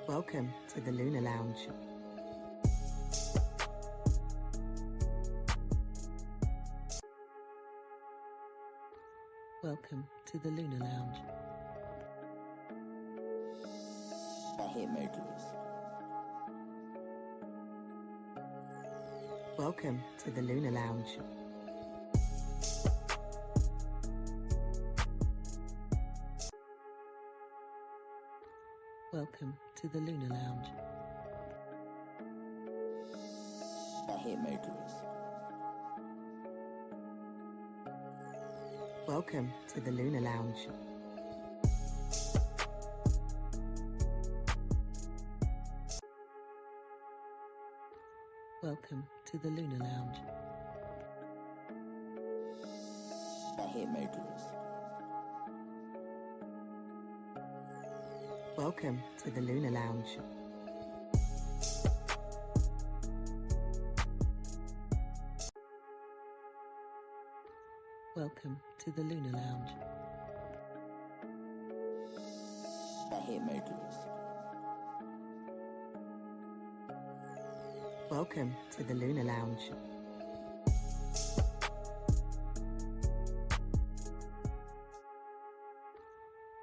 Welcome to the Lunar Lounge. Welcome to the Lunar Lounge. I hate Mercury. Welcome to the Lunar Lounge. Welcome to the Lunar Lounge. I hate Mercury. Welcome to the Lunar Lounge. Welcome to the Lunar Lounge. I hate Mercury. Welcome to the Lunar Lounge. Welcome to the Lunar Lounge. I hate Mercury. Welcome to the Lunar Lounge.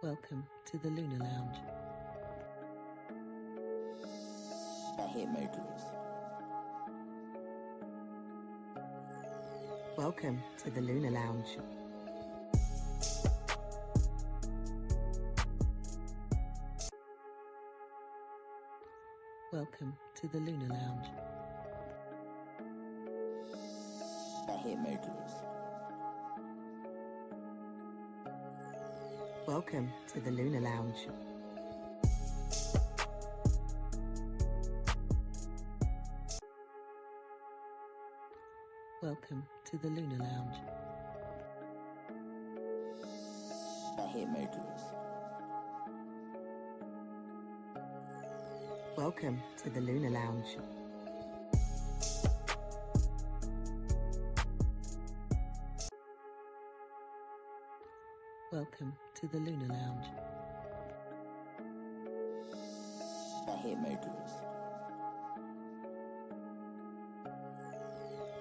Welcome to the Lunar Lounge. I hate Mercury. Welcome to the Lunar Lounge. Welcome to the Lunar Lounge. I hate Mercury. Welcome to the Lunar Lounge. Welcome to the Lunar Lounge. I hate Mercury. Welcome to the Lunar Lounge. Welcome to the Lunar Lounge. I hate Mercury.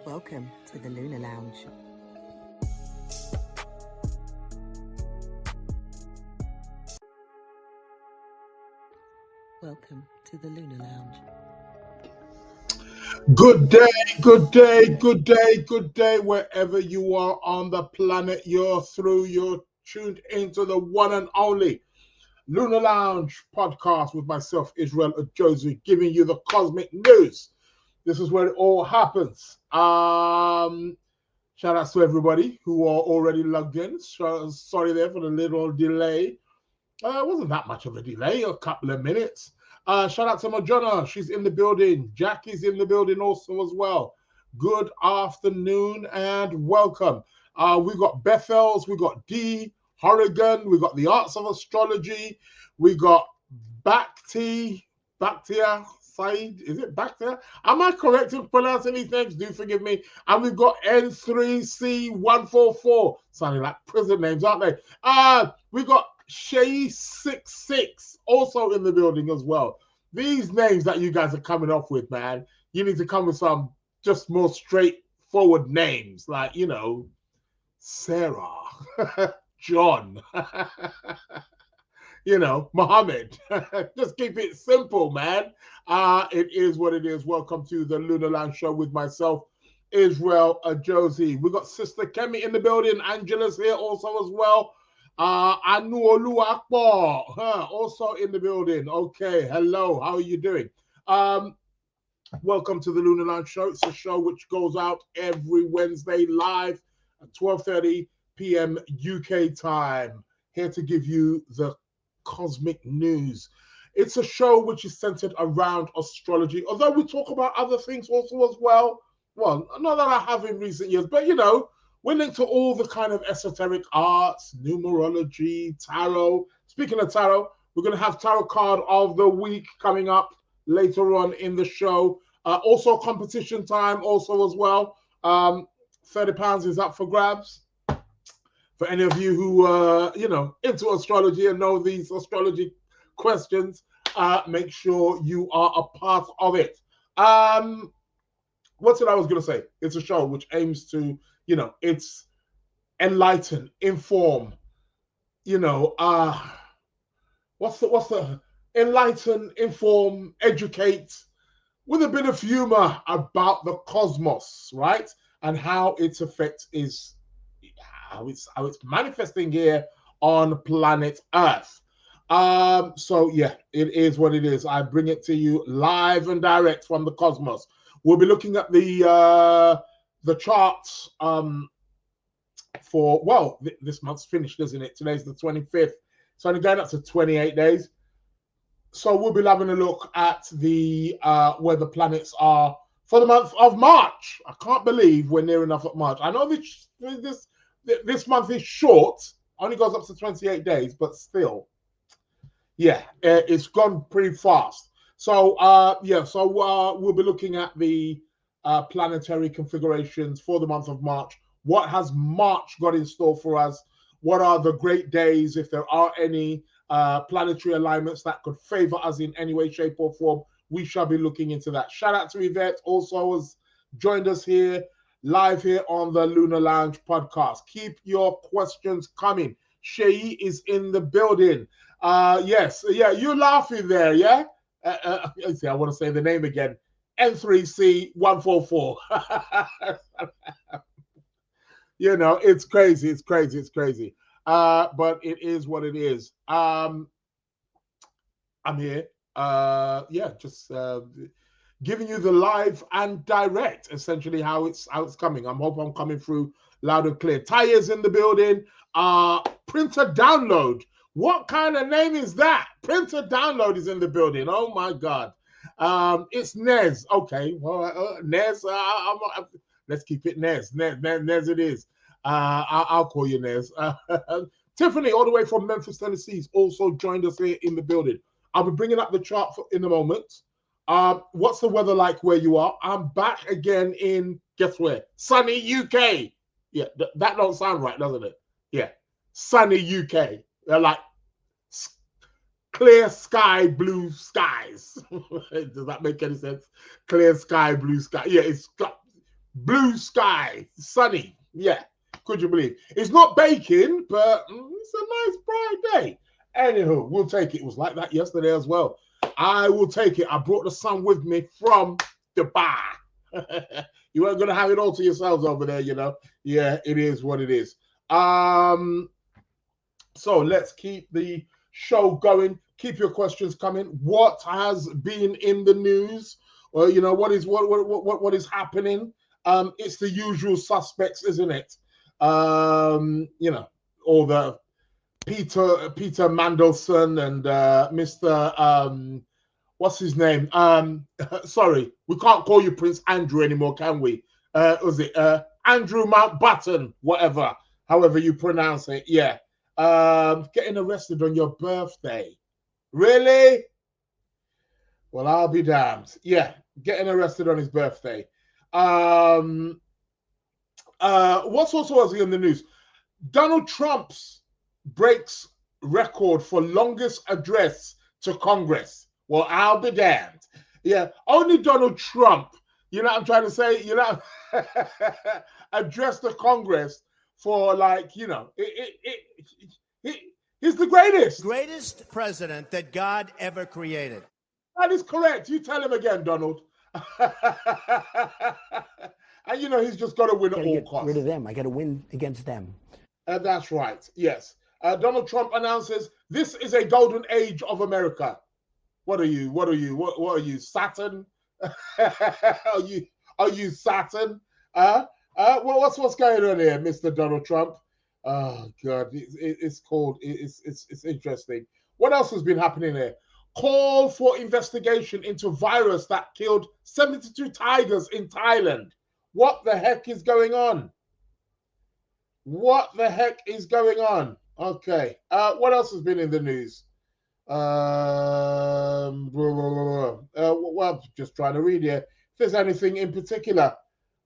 Welcome to the Lunar Lounge. Welcome to the Lunar Lounge. Good day, good day, good day, good day, wherever you are on the planet you're tuned into the one and only Lunar Lounge Podcast with myself, Israel Ajozu, giving you the cosmic news. This is where it all happens. Shout out to everybody who are already logged in. Sorry there for the little delay. It wasn't that much of a delay, a couple of minutes. Shout out to Majona. She's in the building. Jackie's in the building also as well. Good afternoon and welcome. We got Bethels, we got D, Horrigan, we got the Arts of Astrology, we got Bhaktia, Said, is it Bhaktia? Am I correct in pronouncing these names? Do forgive me. And we've got N3C144. Sounding like prison names, aren't they? We got Shay66 also in the building as well. These names that you guys are coming up with, man, you need to come with some just more straightforward names, like, you know, Sarah, John, you know, Muhammad. Just keep it simple, man. It is what it is. Welcome to the Lunar Lounge Show with myself, Israel Ajozi. We got Sister Kemi in the building. Angela's here also as well. Anu Oluwapo, also in the building. Okay, hello, how are you doing? Welcome to the Lunar Lounge Show. It's a show which goes out every Wednesday live at 12:30 p.m. UK time. Here to give you the cosmic news. It's a show which is centered around astrology, although we talk about other things also as well. Well, not that I have in recent years, but you know, we're linked to all the kind of esoteric arts, numerology, tarot. Speaking of tarot, we're going to have tarot card of the week coming up later on in the show. Also competition time also as well. £30 is up for grabs. For any of you who you know, into astrology and know these astrology questions, make sure you are a part of it. What's it I was going to say? It's a show which aims to, it's enlighten, inform, what's the enlighten, inform, educate, with a bit of humor about the cosmos, right? And how its effect is, how it's manifesting here on planet Earth. So yeah, it is what it is. I bring it to you live and direct from the cosmos. We'll be looking at the charts for, well, this month's finished, isn't it? Today's the 25th. So only going up to 28 days. So we'll be having a look at the where the planets are for the month of March. I can't believe we're near enough at March. I know this month is short, only goes up to 28 days, but still, yeah, it's gone pretty fast. So we'll be looking at the planetary configurations for the month of March. What has March got in store for us? What are the great days, if there are any planetary alignments that could favor us in any way, shape, or form? We shall be looking into that. Shout out to Yvette, also has joined us here, live here on the Lunar Lounge podcast. Keep your questions coming. Shay is in the building. Yes, yeah, you're laughing there, yeah? See, I want to say the name again. N3C144. It's crazy. It's crazy. But it is what it is. I'm here. Just giving you the live and direct, essentially how it's coming. I hope I'm coming through loud and clear. Taya's in the building. Printer Download. What kind of name is that? Printer Download is in the building. Oh my God. It's Nez. Okay. Well, Nez. Let's keep it Nez. Nez it is. I'll call you Nez. Tiffany, all the way from Memphis, Tennessee, has also joined us here in the building. I'll be bringing up the chart in a moment. What's the weather like where you are? I'm back again in, guess where? Sunny UK. Yeah, that don't sound right, doesn't it? Yeah, sunny UK. They're like clear sky, blue skies. Does that make any sense? Clear sky, blue sky. Yeah, it's blue sky, sunny. Yeah, could you believe? It's not baking, but it's a nice bright day. Anywho, we'll take it. It was like that yesterday as well. I will take it. I brought the sun with me from Dubai. You weren't going to have it all to yourselves over there, Yeah, it is what it is. So let's keep the show going. Keep your questions coming. What has been in the news? Or what is happening? It's the usual suspects, isn't it? All the Peter Mandelson and Mr. What's his name? Sorry, we can't call you Prince Andrew anymore, can we? Was it Andrew Mountbatten, whatever, however you pronounce it? Yeah. Getting arrested on your birthday. Really? Well, I'll be damned. Yeah, getting arrested on his birthday. What's also in the news? Donald Trump's breaks record for longest address to Congress. Well, I'll be damned. Yeah, only Donald Trump, you know what I'm trying to say? Address the Congress for he's the greatest. Greatest president that God ever created. That is correct. You tell him again, Donald. And he's just got to win at all costs. Rid of them. I got to win against them. That's right. Yes. Donald Trump announces this is a golden age of America. What are you? What are you? Saturn? Are you Saturn? What's going on here, Mr. Donald Trump? Oh God, it's interesting. What else has been happening here? Call for investigation into virus that killed 72 tigers in Thailand. What the heck is going on? What the heck is going on? Okay. What else has been in the news? Well, just trying to read here. If there's anything in particular.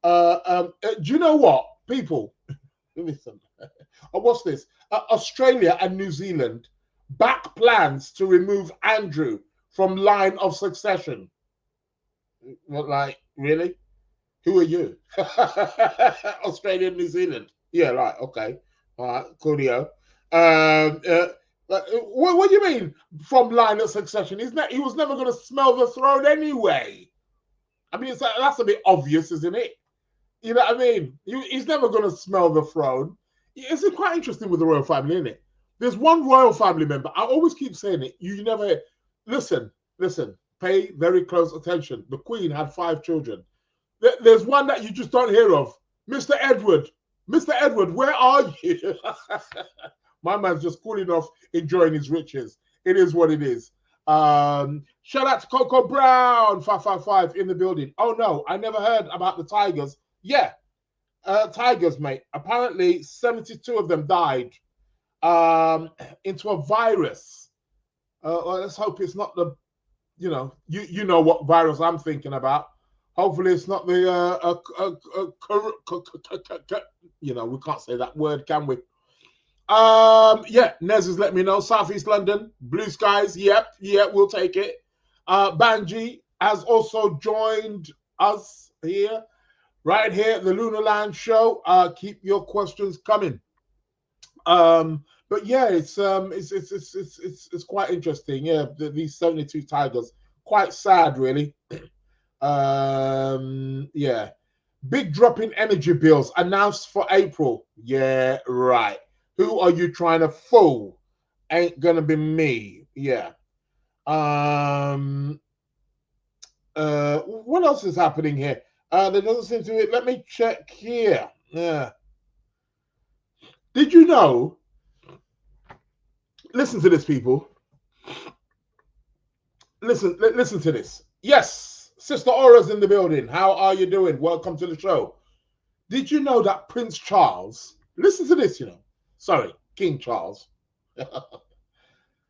Do you know what, people? Listen. What's this? Australia and New Zealand back plans to remove Andrew from line of succession. What, like, really? Who are you? Australia, New Zealand. Yeah, right, okay. All right, coolio. What do you mean from line of succession? He was never going to smell the throne anyway. I mean, that's a bit obvious, isn't it? You know what I mean? He's never going to smell the throne. It's quite interesting with the royal family, isn't it? There's one royal family member. I always keep saying it. You never listen. Pay very close attention. The Queen had 5 children. There's one that you just don't hear of. Mr. Edward. Mr. Edward, where are you? My man's just cooling off, enjoying his riches. It is what it is. Shout out to Coco Brown, 555 in the building. Oh no, I never heard about the tigers. Yeah, tigers, mate. Apparently, 72 of them died into a virus. Well, let's hope it's not the, you know what virus I'm thinking about. Hopefully, it's not the we can't say that word, can we? Yeah, Nez has let me know. Southeast London, blue skies. Yep, we'll take it. Banji has also joined us here, right here at the Lunar Lounge show. Keep your questions coming. But yeah, it's quite interesting. Yeah, these 72 tigers, quite sad, really. Yeah, big drop in energy bills announced for April. Yeah, right. Who are you trying to fool? Ain't gonna be me. Yeah. What else is happening here? There doesn't seem to be. Let me check here. Yeah. Did you know? Listen to this, people. Listen to this. Yes, Sister Aura's in the building. How are you doing? Welcome to the show. Did you know that Prince Charles? Listen to this. Sorry, King Charles.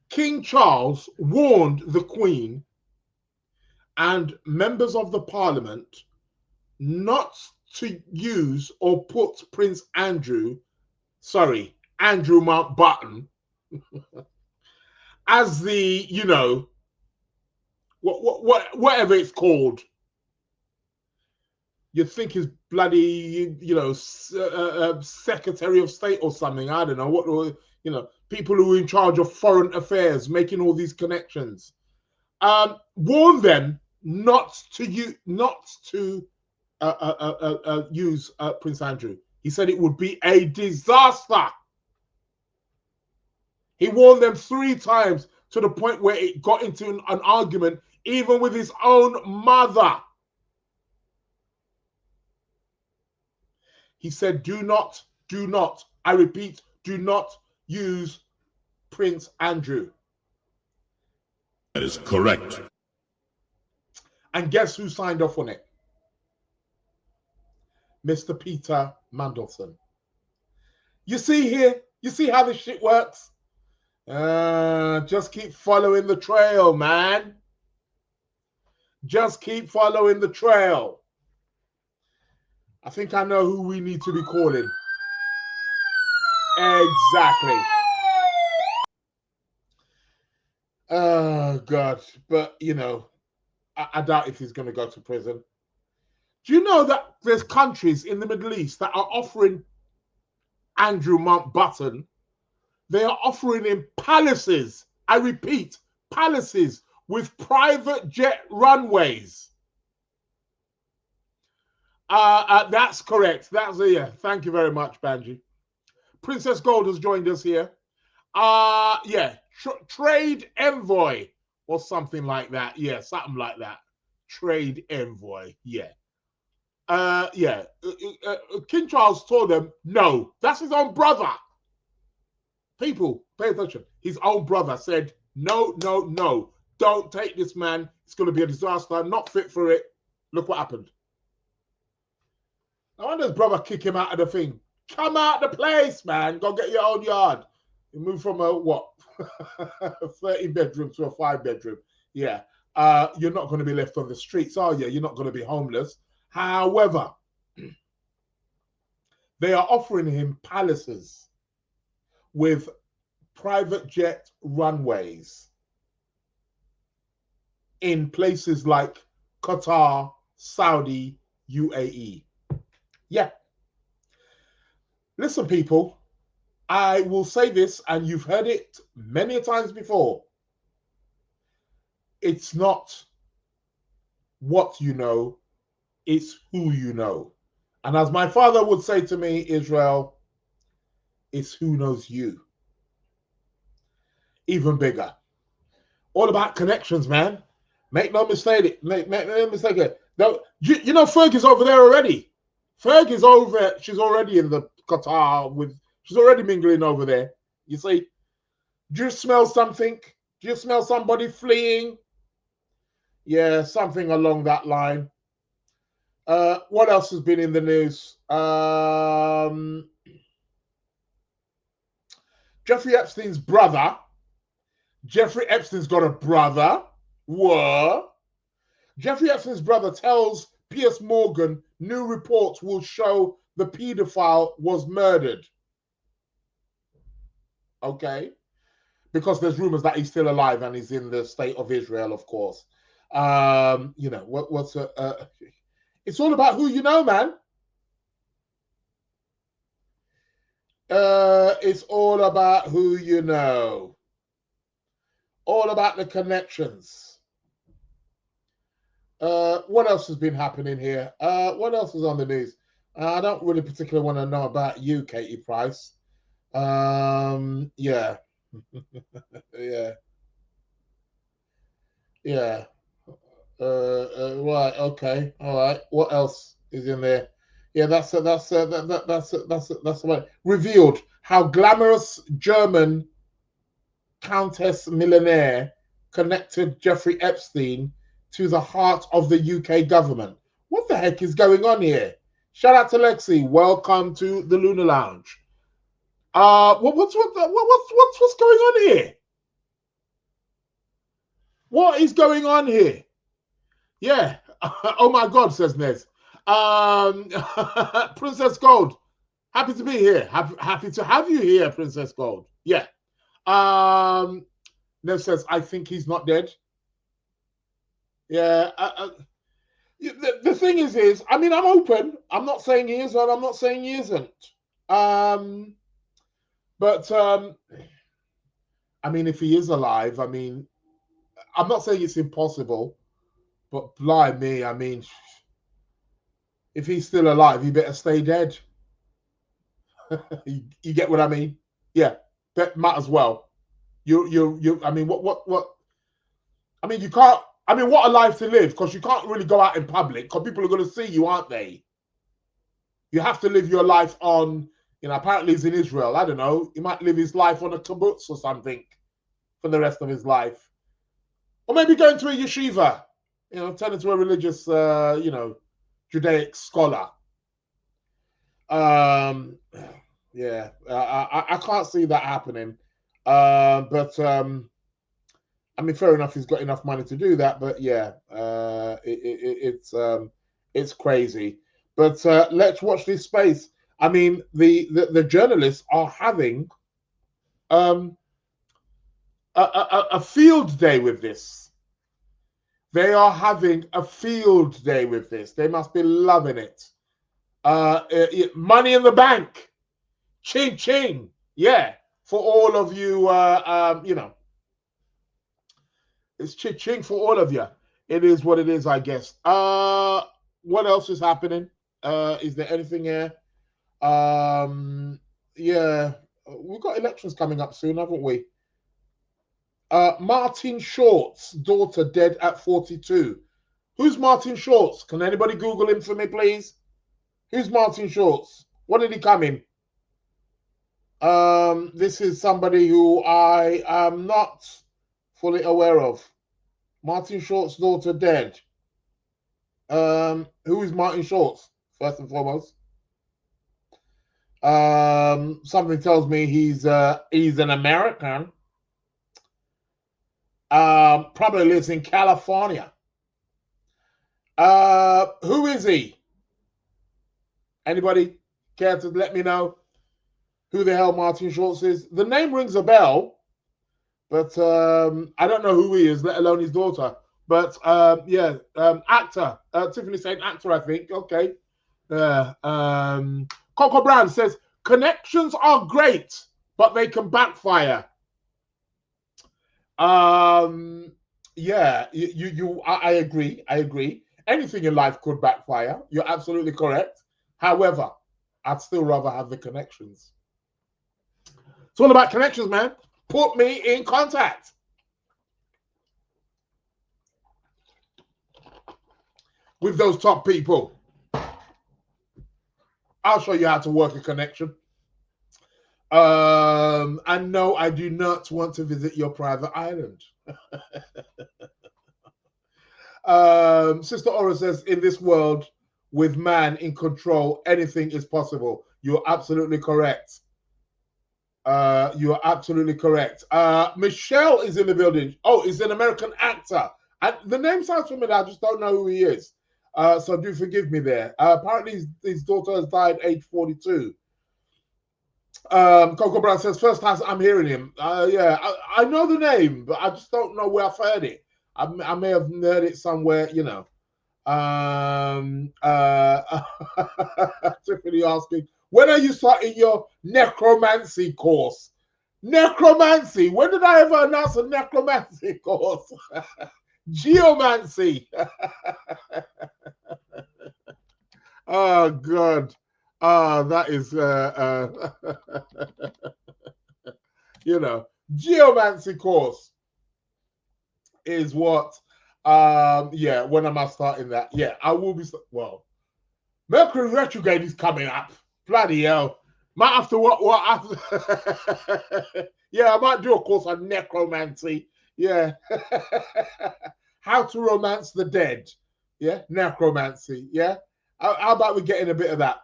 King Charles warned the Queen and members of the Parliament not to use or put Prince Andrew Mountbatten, as the, whatever it's called. You'd think his bloody, Secretary of State or something. I don't know what, people who are in charge of foreign affairs, making all these connections. Warn them not to use Prince Andrew. He said it would be a disaster. He warned them 3 times to the point where it got into an argument, even with his own mother. He said, do not, I repeat, do not use Prince Andrew. That is correct. And guess who signed off on it? Mr. Peter Mandelson. You see here? You see how this shit works? Just keep following the trail, man. Just keep following the trail. I think I know who we need to be calling. Exactly. Oh, God. But, I doubt if he's going to go to prison. Do you know that there's countries in the Middle East that are offering Andrew Mountbatten? They are offering him palaces. I repeat, palaces with private jet runways. That's correct. That's yeah. Thank you very much, Banji. Princess Gold has joined us here. Yeah, trade envoy or something like that. Yeah, something like that. Trade envoy. Yeah. Yeah. King Charles told them, no, that's his own brother. People, pay attention. His own brother said, no, don't take this man. It's going to be a disaster. Not fit for it. Look what happened. I wonder his brother kick him out of the thing. Come out the place, man. Go get your own yard. You move from a, what? 13 bedroom to a 5 bedroom. Yeah. You're not going to be left on the streets, are you? You're not going to be homeless. However, they are offering him palaces with private jet runways. in places like Qatar, Saudi, UAE. Yeah. Listen, people, I will say this, and you've heard it many times before. It's not what you know, it's who you know. And as my father would say to me, Israel, it's who knows you. Even bigger. All about connections, man. Make no mistake. Make no mistake. You know, Ferg is over there already. Ferg is over. She's already in the Qatar with. She's already mingling over there. You see? Do you smell something? Do you smell somebody fleeing? Yeah, something along that line. What else has been in the news? Jeffrey Epstein's brother. Jeffrey Epstein's got a brother. What? Jeffrey Epstein's brother tells Piers Morgan new reports will show the paedophile was murdered. Okay. Because there's rumors that he's still alive and he's in the state of Israel, of course. You know, it's all about who you know, man. It's all about who you know. All about the connections. What else has been happening here? What else is on the news? I don't really particularly want to know about you, Katie Price. Yeah. Yeah. Right. Okay. All right. What else is in there? Yeah, that's what revealed how glamorous German Countess millionaire connected Jeffrey Epstein to the heart of the UK government. What the heck is going on here? Shout out to Lexi. Welcome to the Lunar Lounge. What's going on here? What is going on here? Yeah. Oh my God, says Nez. Princess Gold. Happy to be here. Happy to have you here, Princess Gold. Yeah. Nev says, I think he's not dead. Yeah. The thing is, I mean, I'm open. I'm not saying he is, and I'm not saying he isn't. But I mean, if he is alive, I mean, I'm not saying it's impossible, but blimey, I mean, if he's still alive, he better stay dead. You get what I mean? Yeah, that might as well. You. I mean, what? I mean, you can't. I mean, what a life to live, because you can't really go out in public because people are going to see you, aren't they? You have to live your life on. You know, apparently he's in Israel. I don't know. He might live his life on a kibbutz or something for the rest of his life, or maybe going to a yeshiva. You know, turn into a religious, you know, Judaic scholar. Yeah, I can't see that happening. But I mean, fair enough, he's got enough money to do that. But yeah, it's crazy. But let's watch this space. I mean, the journalists are having a field day with this. They are having a field day with this. They must be loving it. Money in the bank. Ching, ching. Yeah. For all of you, you know, it's ching, ching for all of you. It is what it is, I guess. What else is happening? Is there anything here? Yeah. We've got elections coming up soon, haven't we? Martin Short's daughter dead at 42. Who's Martin Shorts? Can anybody Google him for me, please? Who's Martin Shorts? What did he come in? This is somebody who I am not fully aware of. Martin Short's daughter dead. Who is Martin Shorts, first and foremost? Something tells me he's an American. Probably lives in California. Who is he? Anybody care to let me know who the hell Martin Shorts is? The name rings a bell, but I don't know who he is, let alone his daughter. But yeah, actor. Tiffany saying actor, I think. Okay. Coco Brown says connections are great, but they can backfire. Yeah, I agree. I agree. Anything in life could backfire. You're absolutely correct. However, I'd still rather have the connections. It's all about connections, man. Put me in contact. With those top people. I'll show you how to work a connection. And no, I do not want to visit your private island. Sister Aura says, in this world with man in control, anything is possible. You're absolutely correct. You are absolutely correct. Michelle is in the building. Oh, he's an American actor. And the name sounds familiar. I just don't know who he is. So do forgive me there. Apparently his daughter has died age 42. Coco Brown says, first time I'm hearing him. Yeah, I know the name, but I just don't know where I've heard it. I may have heard it somewhere, you know. Tiffany asking, when are you starting your necromancy course? Necromancy? When did I ever announce a necromancy course? Geomancy. Oh, God. That is, you know, geomancy course is what, yeah, when am I starting that? Yeah, I will be, well, Mercury retrograde is coming up. Bloody hell. Might have to, what after, yeah, I might do a course on necromancy. Yeah. How to romance the dead. Yeah, necromancy. Yeah. How about we get in a bit of that?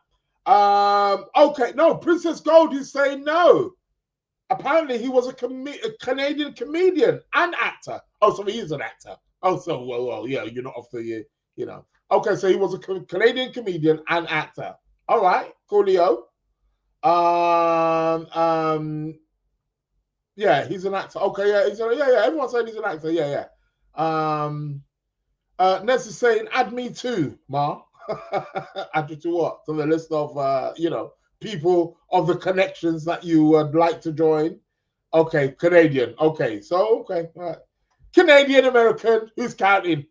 Okay, no, Princess Gold is saying no. Apparently, he was a Canadian comedian and actor. Oh, so he is an actor. Oh, so, well, yeah, you're not off the, you know. Okay, so he was a Canadian comedian and actor. All right, coolio. Yeah, he's an actor. Okay, yeah, yeah, everyone's saying he's an actor. Yeah, yeah. Ness is saying, add me too, Ma. Add you to what? To the list of, you know, people of the connections that you would like to join. Okay, Canadian. Okay, so, okay, all right. Canadian American, who's counting?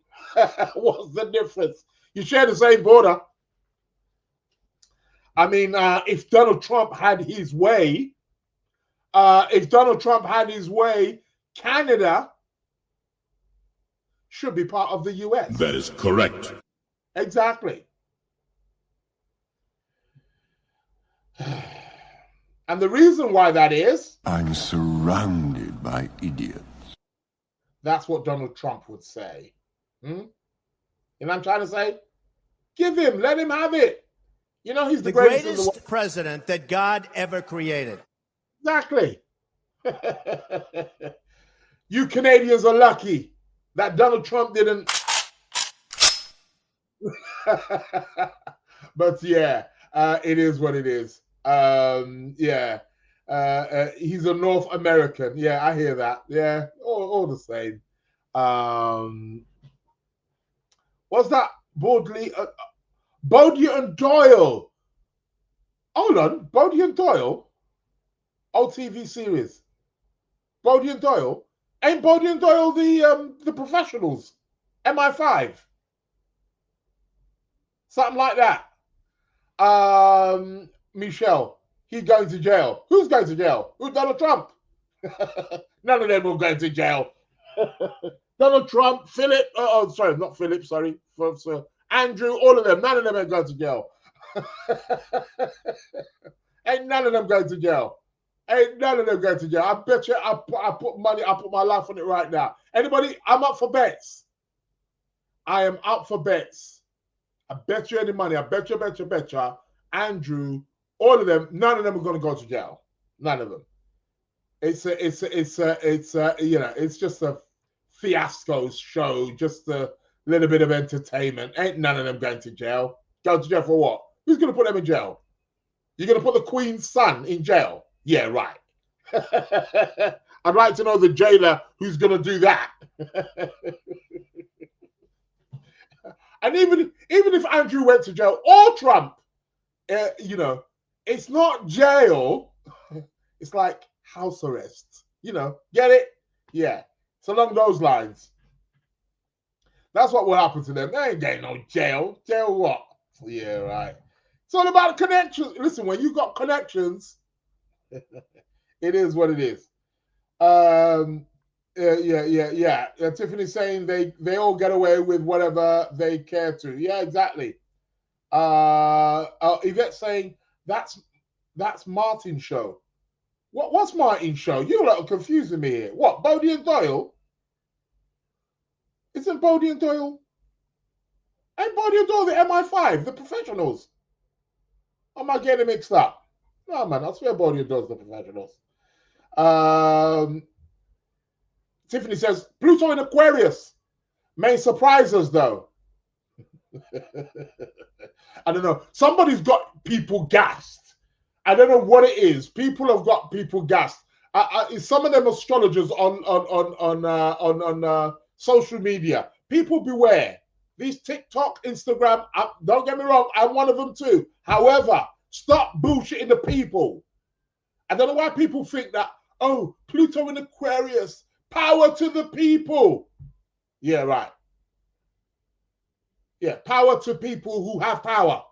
What's the difference? You share the same border. I mean, if Donald Trump had his way, Canada should be part of the US. That is correct. Exactly. And the reason why that is, I'm surrounded by idiots. That's what Donald Trump would say. You know what I'm trying to say? Give him, let him have it. You know, he's the greatest president that God ever created. Exactly. You Canadians are lucky that Donald Trump didn't. But yeah, it is what it is. Yeah. He's a North American. Yeah, I hear that. Yeah, all the same. What's that? Bodley and Doyle. Hold on, Bodie and Doyle. Old TV series. Bodie and Doyle. Ain't Bodie and Doyle the professionals? MI5. Something like that. Michelle, he's going to jail. Who's going to jail? Who's Donald Trump? None of them will go to jail. Donald Trump, Philip, sorry, not Philip, sorry. Andrew, all of them, none of them are going to jail. Ain't none of them going to jail. Ain't none of them going to jail. I bet you I put money, I put my life on it right now. Anybody? I'm up for bets. I am up for bets. I bet you any money. I bet you. Andrew, all of them, none of them are going to go to jail. None of them. It's you know, it's just a fiasco show, just a little bit of entertainment. Ain't none of them going to jail. Go to jail for what? Who's going to put them in jail? You're going to put the Queen's son in jail? Yeah, right. I'd like to know the jailer who's going to do that. And even if Andrew went to jail or Trump, it's not jail. It's like house arrest. Get it? Yeah. It's along those lines. That's what will happen to them. They ain't getting no jail. Jail what? Yeah, right. It's all about connections. Listen, when you got connections, it is what it is. Yeah. Tiffany's saying they all get away with whatever they care to. Yeah, exactly. Yvette's saying that's Martin's show. What's Martin's show? You lot are confusing me here. What, Bodie and Doyle? Isn't Bodie and Doyle? Ain't Bodie and Doyle the MI5, the professionals? Am I getting mixed up? No, man, I swear Bodie and Doyle's the professionals. Tiffany says, Pluto in Aquarius may surprise us, though. I don't know. Somebody's got people gassed. I don't know what it is. People have got people gassed. Some of them astrologers on social media. People beware. These TikTok, Instagram, don't get me wrong, I'm one of them too. However, stop bullshitting the people. I don't know why people think that, oh, Pluto in Aquarius, power to the people. Yeah, right. Yeah, power to people who have power.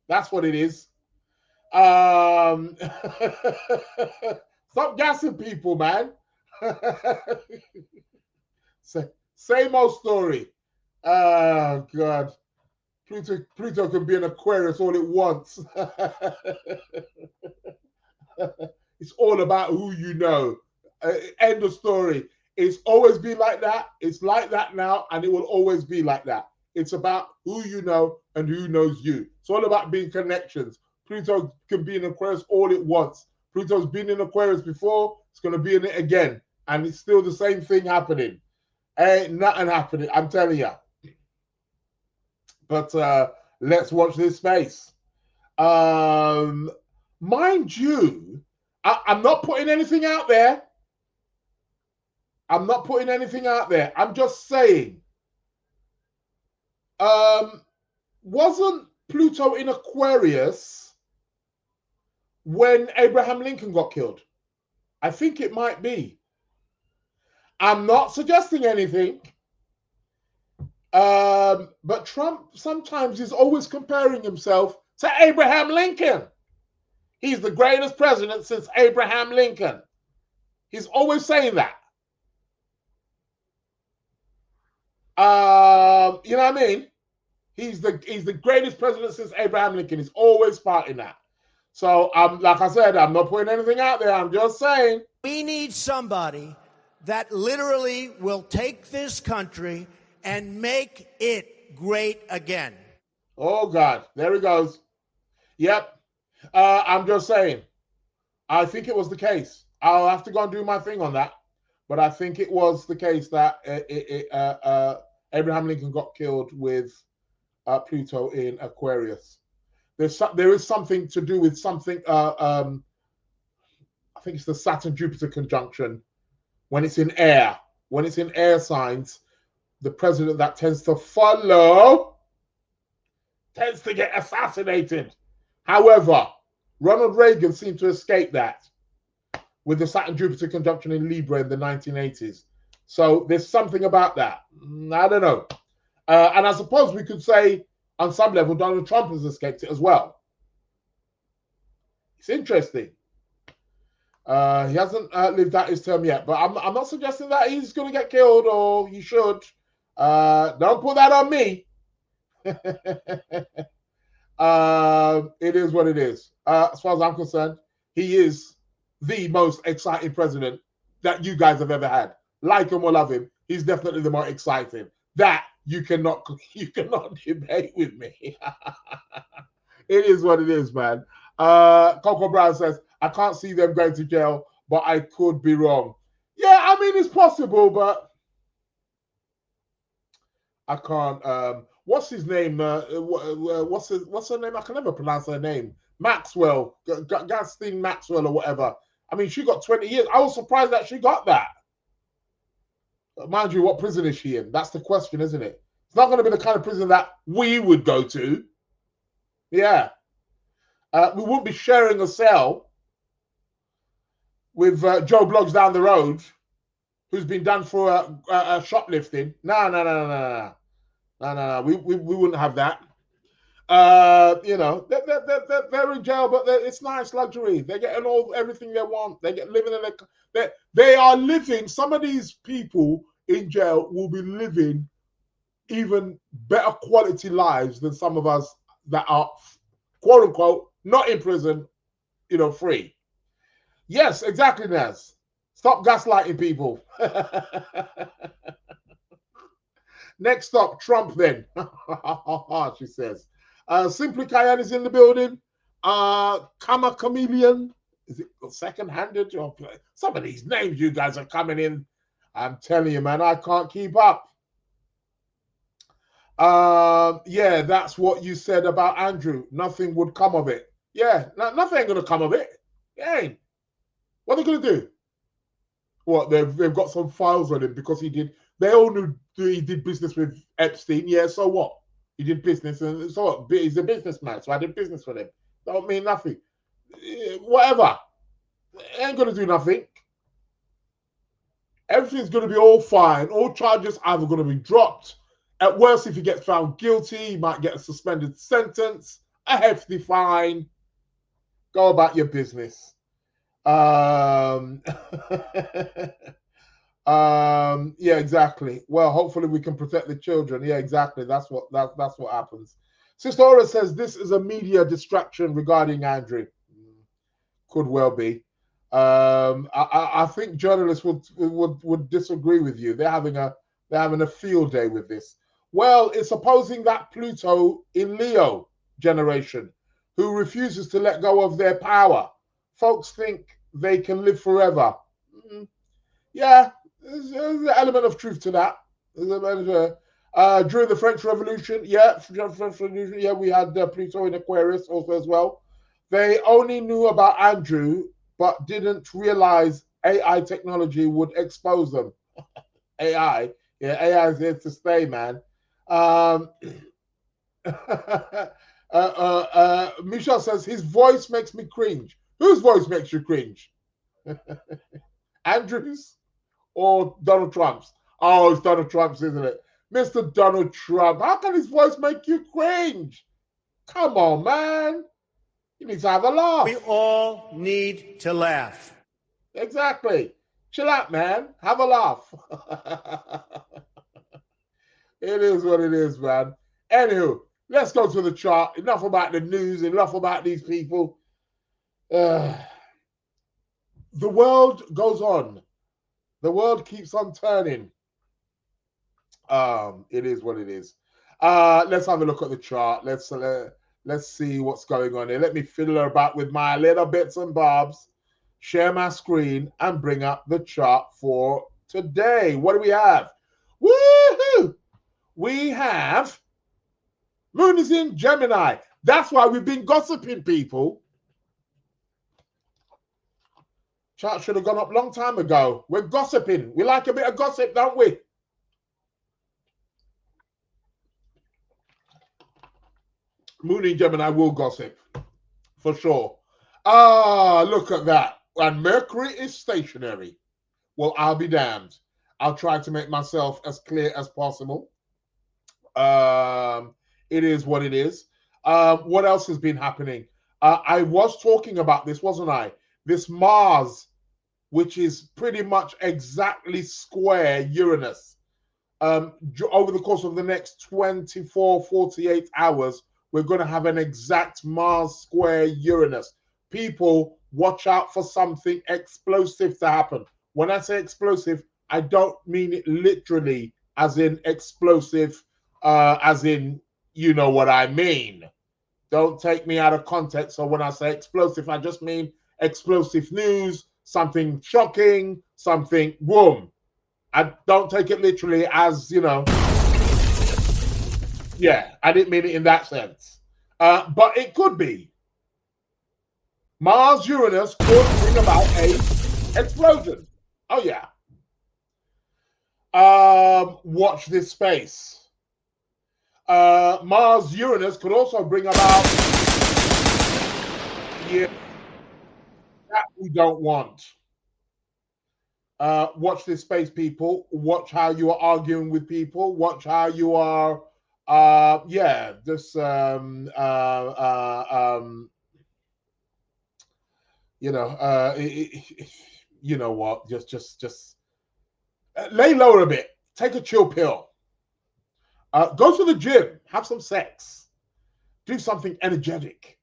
That's what it is. Stop gassing people, man. Same old story. Oh, God. Pluto can be an Aquarius all it wants. It's all about who you know. End of story. It's always been like that. It's like that now, and it will always be like that. It's about who you know and who knows you. It's all about being connections. Pluto can be in Aquarius all it wants. Pluto's been in Aquarius before. It's going to be in it again. And it's still the same thing happening. Ain't nothing happening, I'm telling you. But let's watch this space. Mind you, I'm not putting anything out there. I'm not putting anything out there. I'm just saying. Wasn't Pluto in Aquarius when Abraham Lincoln got killed? I think it might be. I'm not suggesting anything. But Trump sometimes is always comparing himself to Abraham Lincoln. He's the greatest president since Abraham Lincoln. He's always saying that. You know what I mean? He's the greatest president since Abraham Lincoln. He's always spouting that. So like I said, I'm not putting anything out there. I'm just saying. We need somebody that literally will take this country and make it great again. Oh, God. There he goes. Yep. I'm just saying. I think it was the case. I'll have to go and do my thing on that. But I think it was the case that Abraham Lincoln got killed with Pluto in Aquarius. There is something to do with something. I think it's the Saturn-Jupiter conjunction. When it's in air. When it's in air signs, the president that tends to follow tends to get assassinated. However, Ronald Reagan seemed to escape that with the Saturn-Jupiter conjunction in Libra in the 1980s. So there's something about that. I don't know. And I suppose we could say, on some level, Donald Trump has escaped it as well. It's interesting. He hasn't lived out his term yet, but I'm not suggesting that he's going to get killed or he should. Don't put that on me. It is what it is. As far as I'm concerned, he is the most exciting president that you guys have ever had. Like him or love him, he's definitely the more exciting. That you cannot debate with me. It is what it is, man. Coco Brown says, I can't see them going to jail, but I could be wrong. Yeah, I mean, it's possible, but I can't. What's his name? What's her name? I can never pronounce her name. Maxwell, Gastine Maxwell or whatever. I mean, she got 20 years. I was surprised that she got that. Mind you, what prison is she in? That's the question, isn't it? It's not going to be the kind of prison that we would go to. Yeah. We wouldn't be sharing a cell with Joe Bloggs down the road, who's been done for shoplifting. No. We wouldn't have that. They're in jail, but it's nice luxury. They're getting everything they want. They get living in they are living. Some of these people in jail will be living even better quality lives than some of us that are, quote unquote, not in prison, free. Yes, exactly, Naz. Stop gaslighting people. Next up, Trump then. She says. Simply Cayenne is in the building. Kama Chameleon. Is it second-handed? Some of these names you guys are coming in. I'm telling you, man, I can't keep up. Yeah, that's what you said about Andrew. Nothing would come of it. Yeah, nothing ain't going to come of it. It ain't. What are they going to do? What, they've got some files on him because they all knew he did business with Epstein. Yeah, so what? He did business, and so what? He's a businessman, so I did business with him. Don't mean nothing. Whatever. It ain't going to do nothing. Everything's going to be all fine. All charges either going to be dropped. At worst, if he gets found guilty, he might get a suspended sentence, a hefty fine. Go about your business. Yeah, exactly. Well, hopefully we can protect the children. Yeah, exactly. That's what happens. Sister Aura says this is a media distraction regarding Andrew. Could well be. I think journalists would disagree with you. They're having a field day with this. Well, it's opposing that Pluto in Leo generation who refuses to let go of their power. Folks think they can live forever. Yeah, there's an element of truth to that. During the French Revolution, we had Pluto in Aquarius also as well. They only knew about Andrew, but didn't realize AI technology would expose them. AI is here to stay, man. Michelle says his voice makes me cringe. Whose voice makes you cringe? Andrew's or Donald Trump's? Oh, it's Donald Trump's, isn't it? Mr. Donald Trump. How can his voice make you cringe? Come on, man. You need to have a laugh. We all need to laugh. Exactly. Chill out, man. Have a laugh. It is what it is, man. Anywho, let's go to the chart. Enough about the news. Enough about these people. The world goes on. The world keeps on turning. It is what it is. Let's have a look at the chart. Let's see what's going on here. Let me fiddle about with my little bits and bobs, share my screen, and bring up the chart for today. What do we have? Woohoo! We have Moon is in Gemini. That's why we've been gossiping, people. Chart should have gone up a long time ago. We're gossiping. We like a bit of gossip, don't we? Moon in Gemini will gossip, for sure. Look at that. And Mercury is stationary. Well, I'll be damned. I'll try to make myself as clear as possible. It is what it is. What else has been happening? I was talking about this, wasn't I? This Mars, which is pretty much exactly square Uranus. Over the course of the next 24, 48 hours, we're going to have an exact Mars square Uranus. People, watch out for something explosive to happen. When I say explosive, I don't mean it literally as in explosive, as in, you know what I mean. Don't take me out of context. So when I say explosive, I just mean explosive news, something shocking, something boom. I don't take it literally as, you know. Yeah, I didn't mean it in that sense. But it could be. Mars Uranus could bring about a explosion. Oh, yeah. Watch this space. Mars Uranus could also bring about that we don't want. Watch this space, people. Watch how you are arguing with people. Watch how you are you know what, just lay lower a bit, take a chill pill, go to the gym, have some sex, do something energetic.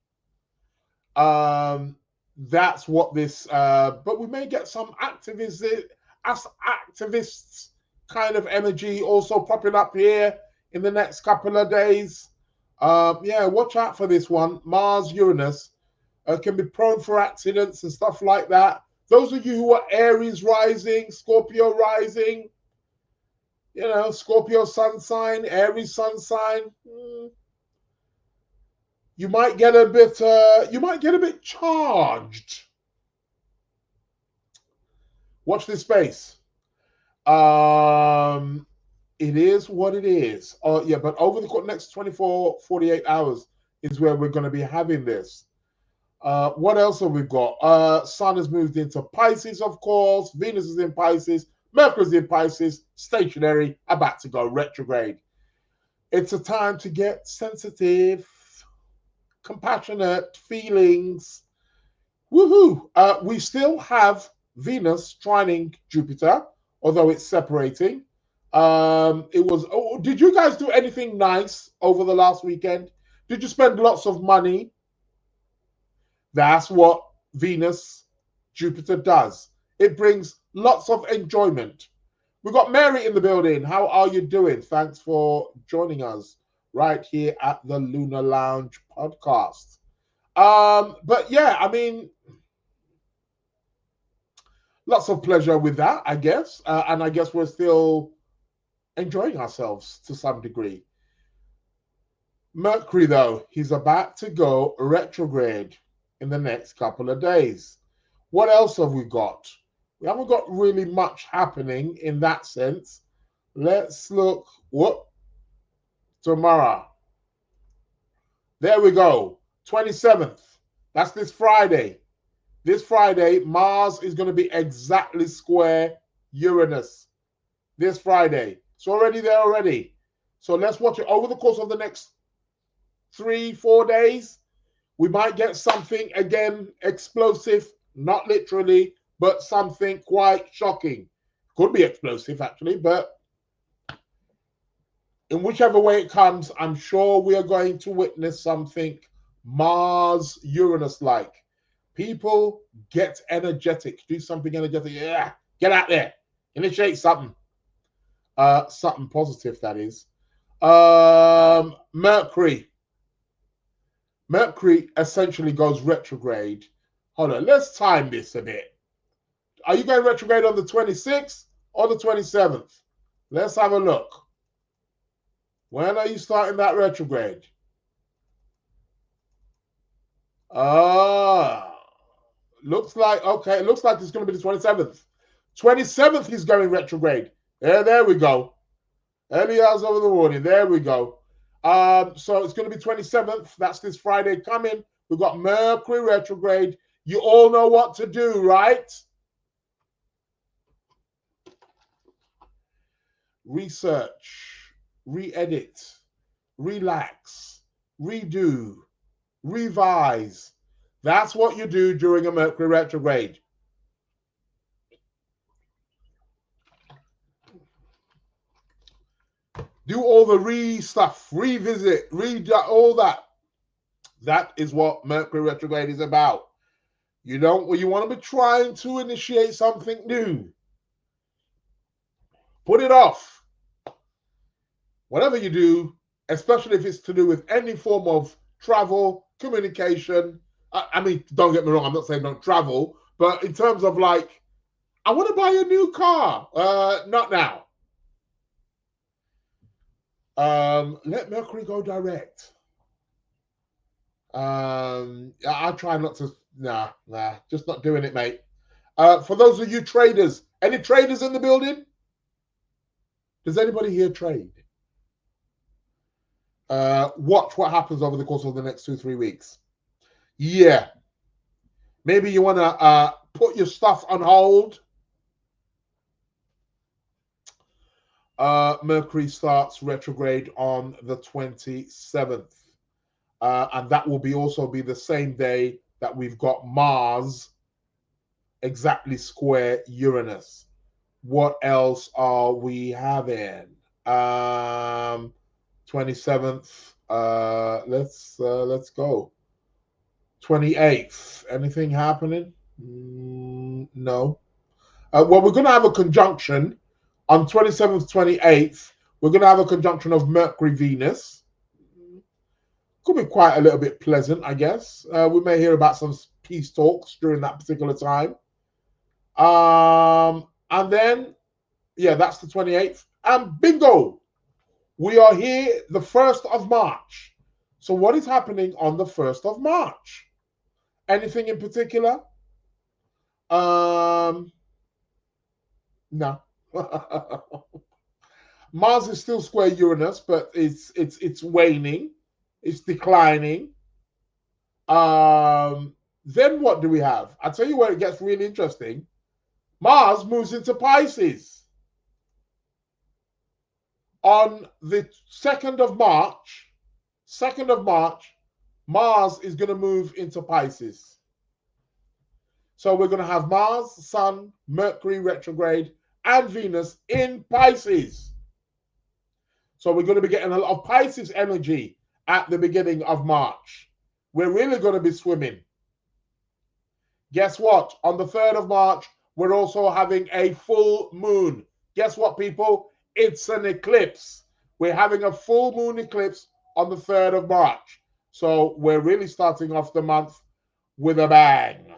That's what this but we may get some activists kind of energy also popping up here in the next couple of days. Watch out for this one. Mars Uranus can be prone for accidents and stuff like that. Those of you who are Aries rising, Scorpio rising, Scorpio sun sign, Aries sun sign, you might get a bit charged. Watch this space. It is what it is. But over the next 24, 48 hours is where we're going to be having this. What else have we got? Sun has moved into Pisces, of course. Venus is in Pisces. Mercury is in Pisces. Stationary, about to go retrograde. It's a time to get sensitive, compassionate feelings. Woohoo! We still have Venus trining Jupiter, although it's separating. Did you guys do anything nice over the last weekend? Did you spend lots of money? That's what Venus Jupiter does. It brings lots of enjoyment. We've got Mary in the building. How are you doing? Thanks for joining us right here at the Lunar Lounge Podcast. But yeah, I mean, lots of pleasure with that, I guess. And I guess we're still enjoying ourselves to some degree. Mercury, though, he's about to go retrograde in the next couple of days. What else have we got? We haven't got really much happening in that sense. Let's look. Tomorrow. There we go. 27th. That's this Friday. This Friday, Mars is going to be exactly square Uranus. This Friday. It's already there already. So let's watch it over the course of the next 3-4 days. We might get something, again, explosive, not literally, but something quite shocking. Could be explosive, actually, but in whichever way it comes, I'm sure we are going to witness something Mars-Uranus-like. People, get energetic. Do something energetic. Yeah, get out there. Initiate something. Something positive, that is. Mercury. Mercury essentially goes retrograde. Hold on, let's time this a bit. Are you going retrograde on the 26th or the 27th? Let's have a look. When are you starting that retrograde? Looks like it's going to be the 27th. 27th he's going retrograde. There we go. Early hours over the morning. There we go. So it's going to be 27th. That's this Friday coming. We've got Mercury retrograde. You all know what to do, right? Research, re-edit, relax, redo, revise. That's what you do during a Mercury retrograde. Do all the stuff, revisit, all that. That is what Mercury retrograde is about. You want to be trying to initiate something new. Put it off. Whatever you do, especially if it's to do with any form of travel, communication. I mean, don't get me wrong, I'm not saying don't travel, but in terms of like, I want to buy a new car. Not now. Let Mercury go direct. I try not to. Nah, just not doing it, mate. For those of you traders, any traders in the building? Does anybody here trade? Watch what happens over the course of the next 2-3 weeks. Yeah. Maybe you want to put your stuff on hold. Mercury starts retrograde on the 27th. And that will also be the same day that we've got Mars exactly square Uranus. What else are we having? 27th. Let's go. 28th. Anything happening? No. Well, we're going to have a conjunction on 27th, 28th. We're going to have a conjunction of Mercury, Venus. Could be quite a little bit pleasant, I guess. We may hear about some peace talks during that particular time. And then, yeah, that's the 28th. And bingo! We are here the 1st of March. So what is happening on the 1st of March? Anything in particular? No. Mars is still square Uranus, but it's waning. It's declining. Then what do we have? I'll tell you where it gets really interesting. Mars moves into Pisces. On the 2nd of March, Mars is going to move into Pisces. So we're going to have Mars, Sun, Mercury retrograde, and Venus in Pisces. So we're going to be getting a lot of Pisces energy at the beginning of March. We're really going to be swimming. Guess what? On the 3rd of March, we're also having a full moon. Guess what, people? It's an eclipse. We're having a full moon eclipse on the 3rd of March. So we're really starting off the month with a bang.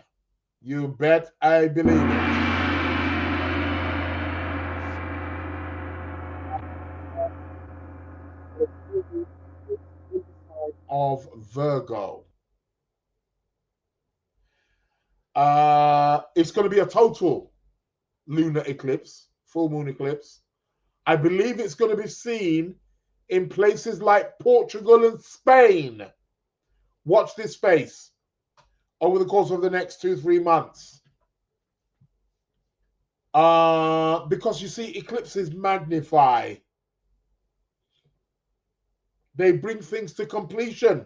You bet I believe it. Of Virgo. It's going to be a total lunar eclipse, full moon eclipse. I believe it's going to be seen in places like Portugal and Spain. Watch this space over the course of the next 2-3 months. Because you see, eclipses magnify. They bring things to completion.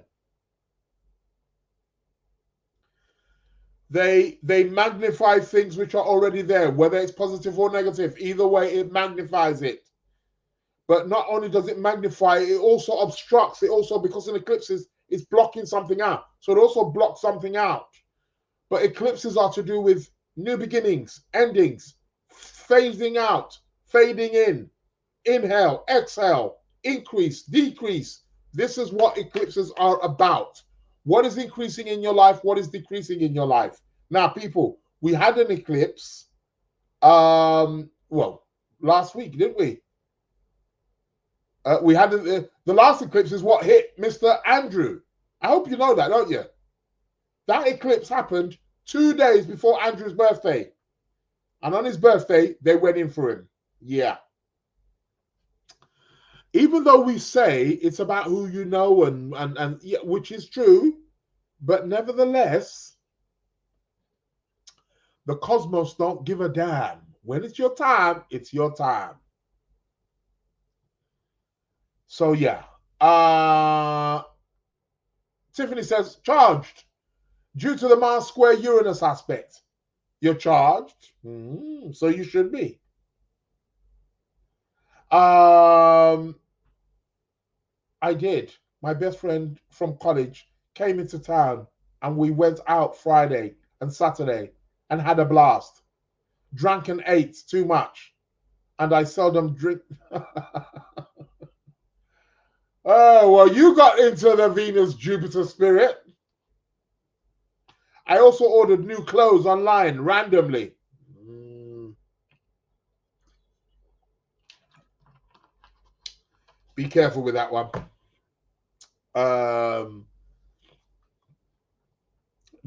They magnify things which are already there, whether it's positive or negative. Either way, it magnifies it. But not only does it magnify, it also obstructs. It also, because an eclipse is blocking something out. So it also blocks something out. But eclipses are to do with new beginnings, endings, phasing out, fading in, inhale, exhale, increase, decrease. This is what eclipses are about. What is increasing in your life? What is decreasing in your life? Now, people, we had an eclipse, well, last week, didn't we? We had the last eclipse is what hit Mr. Andrew. I hope you know that, don't you? That eclipse happened 2 days before Andrew's birthday. And on his birthday, they went in for him. Yeah. Even though we say it's about who you know and yeah, which is true, but nevertheless, the cosmos don't give a damn. When it's your time, it's your time. So yeah. Tiffany says, charged. Due to the Mars square Uranus aspect. You're charged. So you should be. I did. My best friend from college came into town and we went out Friday and Saturday and had a blast. Drank and ate too much. And I seldom drink. Oh, well, you got into the Venus-Jupiter spirit. I also ordered new clothes online randomly. Be careful with that one.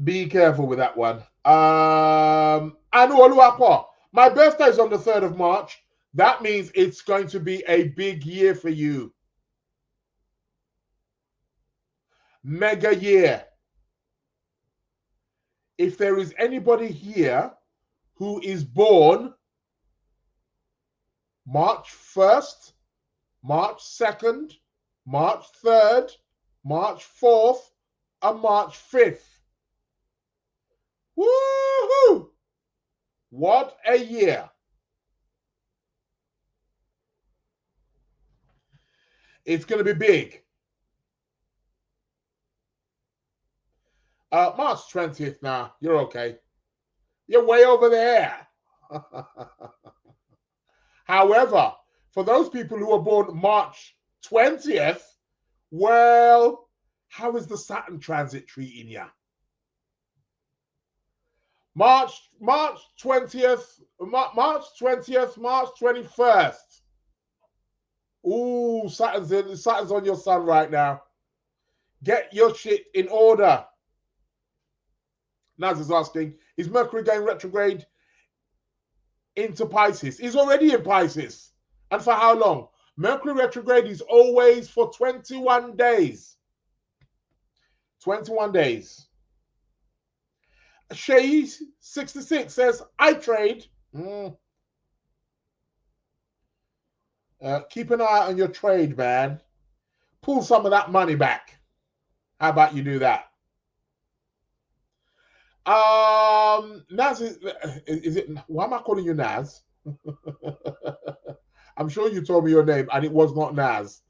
Be careful with that one. And Oluwapo, my birthday is on the 3rd of March. That means it's going to be a big year for you. mega year. If there is anybody here who is born March 1st, March 2nd, March 3rd, March 4th, and March 5th. Woohoo! What a year. It's going to be big. March 20th now. You're okay. You're way over there. However, for those people who are born March 20th, well, how is the Saturn transit treating you? March 20th, March 21st. Ooh, Saturn's on your sun right now. Get your shit in order. Naz is asking, is Mercury going retrograde into Pisces? He's already in Pisces. And for how long? Mercury retrograde is always for 21 days. 21 days. Shay 66 says, I trade. Keep an eye on your trade, man. Pull some of that money back. How about you do that? Naz is it? Why am I calling you Naz? I'm sure you told me your name and it was not Naz.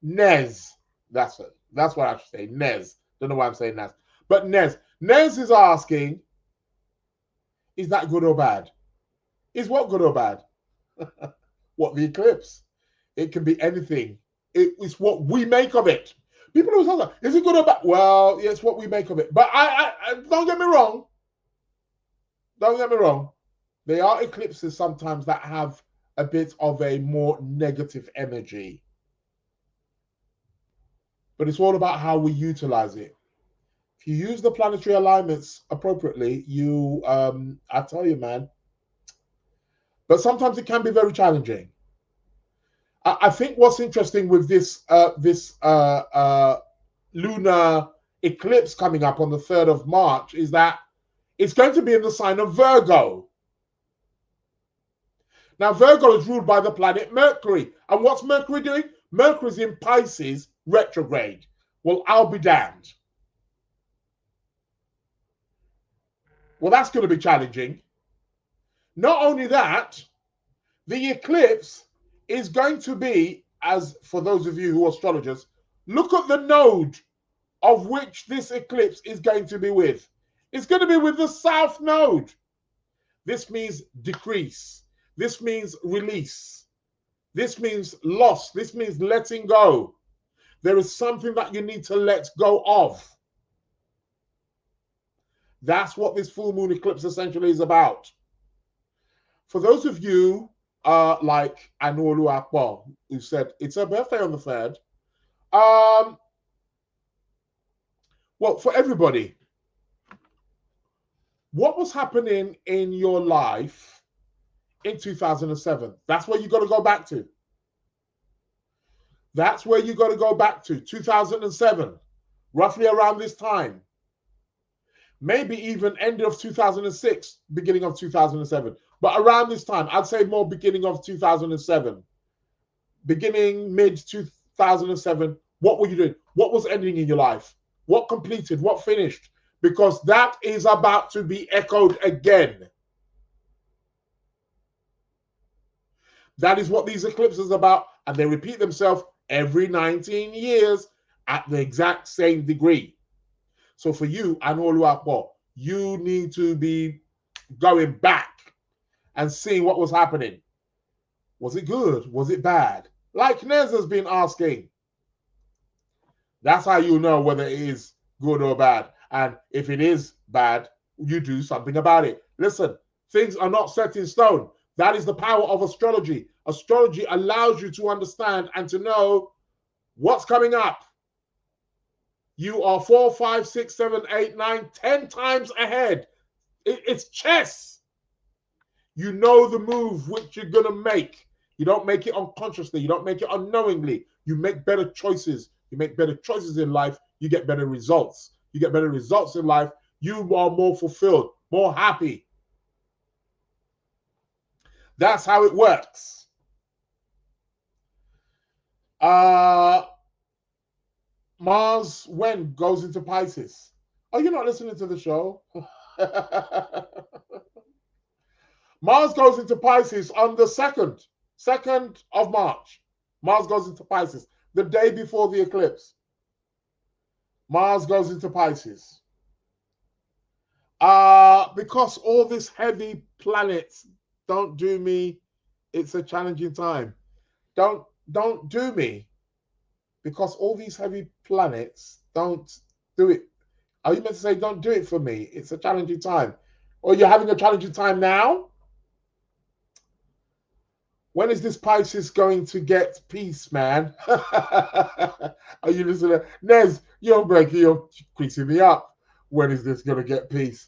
Nez. That's it. That's what I should say. Nez. Don't know why I'm saying Naz. But Nez. Nez is asking, is that good or bad? Is what good or bad? What, the eclipse? It can be anything. It's what we make of it. People always ask, is it good or bad? Well, it's what we make of it. But I don't get me wrong. Don't get me wrong. There are eclipses sometimes that have a bit of a more negative energy. But it's all about how we utilize it. If you use the planetary alignments appropriately, I tell you, man. But sometimes it can be very challenging. I think what's interesting with this lunar eclipse coming up on the 3rd of March is that it's going to be in the sign of Virgo. Now, Virgo is ruled by the planet Mercury. And what's Mercury doing? Mercury's in Pisces retrograde. Well, I'll be damned. Well, that's going to be challenging. Not only that, the eclipse is going to be, as for those of you who are astrologers, look at the node of which this eclipse is going to be with. It's going to be with the south node. This means decrease. This means release. This means loss. This means letting go. There is something that you need to let go of. That's what this full moon eclipse essentially is about. For those of you like Anolu Akbar, who said it's her birthday on the 3rd, well, for everybody, what was happening in your life in 2007? That's where you got to go back to. That's where you got to go back to, 2007, roughly around this time. Maybe even end of 2006, beginning of 2007. But around this time, I'd say more beginning of 2007. Beginning mid-2007, what were you doing? What was ending in your life? What completed? What finished? Because that is about to be echoed again. That is what these eclipses are about. And they repeat themselves every 19 years at the exact same degree. So for you, Anolu Akbar, you need to be going back and seeing what was happening. Was it good? Was it bad? Like Nez has been asking. That's how you know whether it is good or bad. And if it is bad, you do something about it. Listen, things are not set in stone. That is the power of astrology. Astrology allows you to understand and to know what's coming up. You are 4, 5, 6, 7, 8, 9, 10 times ahead. It's chess. You know the move which you're going to make. You don't make it unconsciously. You don't make it unknowingly. You make better choices. You make better choices in life. You get better results. You get better results in life. You are more fulfilled, more happy. That's how it works. Mars when goes into Pisces. Oh, you're not listening to the show? Mars goes into Pisces on the 2nd of March. Mars goes into Pisces, the day before the eclipse. Mars goes into Pisces. Because all these heavy planets don't do me, it's a challenging time. Don't do me, because all these heavy planets don't do it. Are you meant to say don't do it for me? It's a challenging time. Or you're having a challenging time now? When is this Pisces going to get peace, man? Are you listening? Nez, you're creasing me up. When is this going to get peace?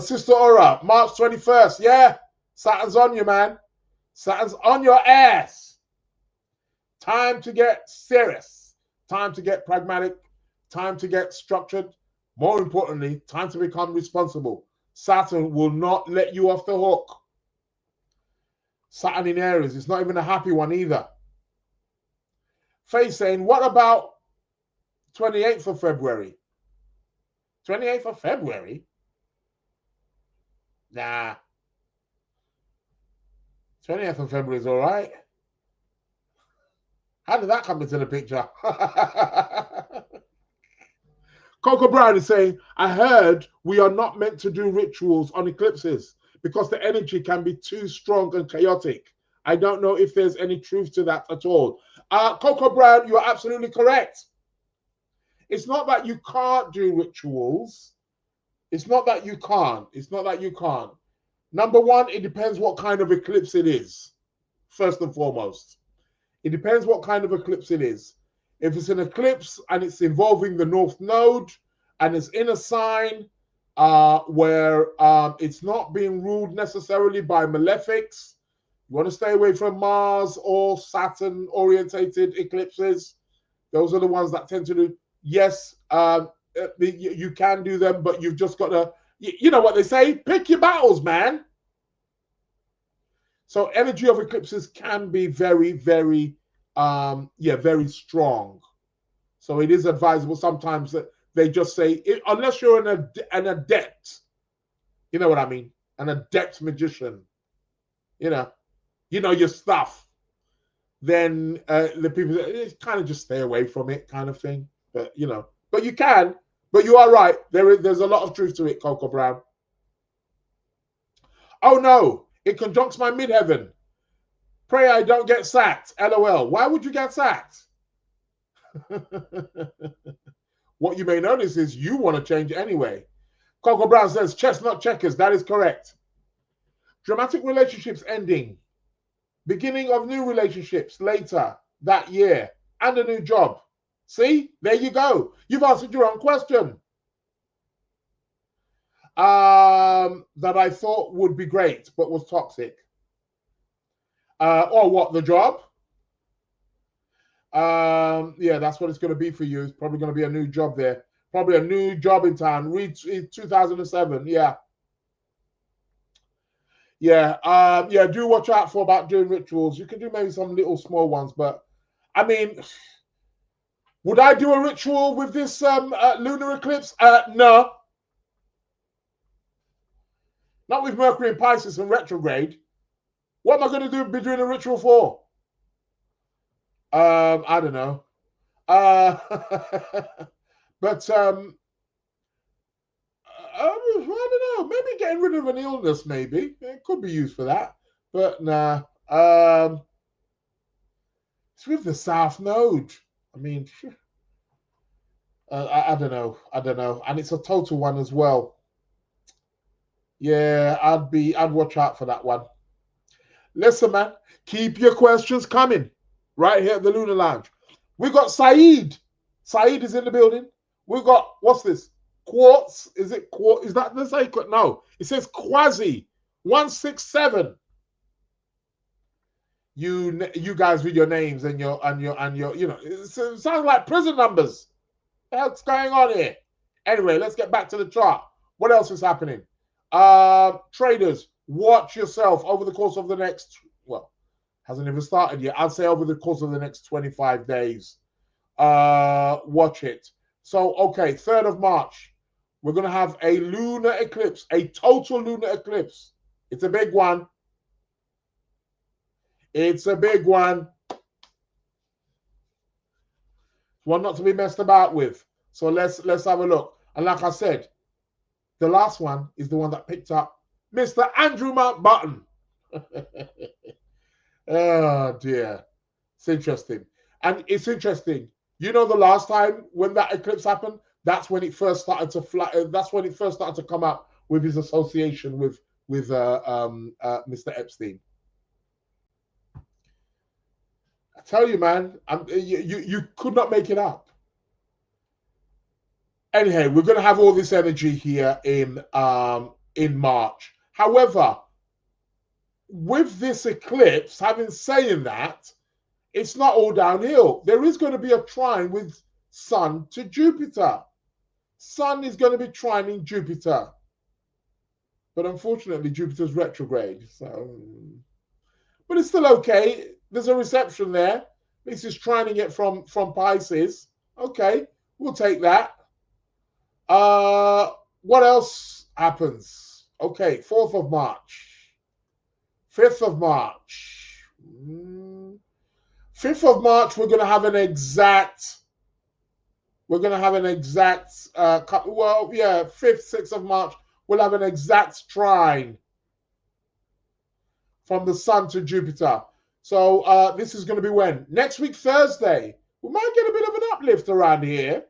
Sister Aura, March 21st. Yeah, Saturn's on you, man. Saturn's on your ass. Time to get serious. Time to get pragmatic. Time to get structured. More importantly, time to become responsible. Saturn will not let you off the hook. Saturn in Aries, it's not even a happy one either. Faye saying, what about 28th of February? 28th of February? Nah. 20th of February is all right. How did that come into the picture? Coco Brown is saying, I heard we are not meant to do rituals on eclipses because the energy can be too strong and chaotic. I don't know if there's any truth to that at all. Coco Brown, you're absolutely correct. It's not that you can't do rituals. It's not that you can't. It's not that you can't. Number one, it depends what kind of eclipse it is, first and foremost. It depends what kind of eclipse it is. If it's an eclipse and it's involving the North Node and it's in a sign where it's not being ruled necessarily by malefics, you want to stay away from Mars or Saturn-orientated eclipses. Those are the ones that tend to do. Yes, you can do them, but you've just got to, you know what they say, pick your battles, man. So energy of eclipses can be very, very, very strong. So it is advisable sometimes that they just say, unless you're an adept, you know what I mean? An adept magician, you know your stuff, then the people kind of just stay away from it kind of thing. But, but you can, but you are right. There's a lot of truth to it, Coco Brown. Oh no, it conjuncts my midheaven. Pray I don't get sacked. LOL. Why would you get sacked? What you may notice is you want to change anyway. Coco Brown says, chestnut checkers. That is correct. Dramatic relationships ending. Beginning of new relationships later that year. And a new job. See? There you go. You've answered your own question. That I thought would be great, but was toxic. Or what, the job? Yeah, that's what it's going to be for you. It's probably going to be a new job there. Probably a new job in town. Read 2007. Yeah. Yeah, do watch out for about doing rituals. You can do maybe some little small ones, but I mean, would I do a ritual with this lunar eclipse? No. Not with Mercury and Pisces and retrograde. What am I going to be doing a ritual for? I don't know. But I don't know. Maybe getting rid of an illness, maybe. It could be used for that. But nah. It's with the South Node. I mean, I don't know. And it's a total one as well. Yeah, I'd watch out for that one. Listen, man, keep your questions coming right here at the Lunar Lounge. We got Saeed. Saeed is in the building. We got, what's this? Quartz. Is it quartz? Is that the same? No, it says Quasi 167. you guys with your names and your you know, it sounds like prison numbers. What the hell's going on here? Anyway, let's get back to the chart. What else is happening? Traders, watch yourself over the course of the next, well, hasn't even started yet. I'd say over the course of the next 25 days. Watch it. So, okay, 3rd of March, we're going to have a lunar eclipse, a total lunar eclipse. It's a big one. It's a big one. One not to be messed about with. So let's have a look. And like I said, the last one is the one that picked up Mr. Andrew Mountbatten. Oh dear. It's interesting. And it's interesting. You know, the last time when that eclipse happened, that's when it first started to fly. That's when it first started to come up with his association with Mr. Epstein. I tell you, man, you could not make it up. Anyhow, we're going to have all this energy here in March. However, with this eclipse, having saying that, it's not all downhill. There is going to be a trine with Sun to Jupiter. Sun is going to be trining Jupiter. But unfortunately, Jupiter's retrograde. So, but it's still okay. There's a reception there. This is trining it from Pisces. Okay, we'll take that. What else happens? Okay, 4th of March. 5th of March. 5th of March, we're going to have an exact, well, yeah, 5th, 6th of March, we'll have an exact trine from the Sun to Jupiter. So this is going to be when? Next week, Thursday. We might get a bit of an uplift around here.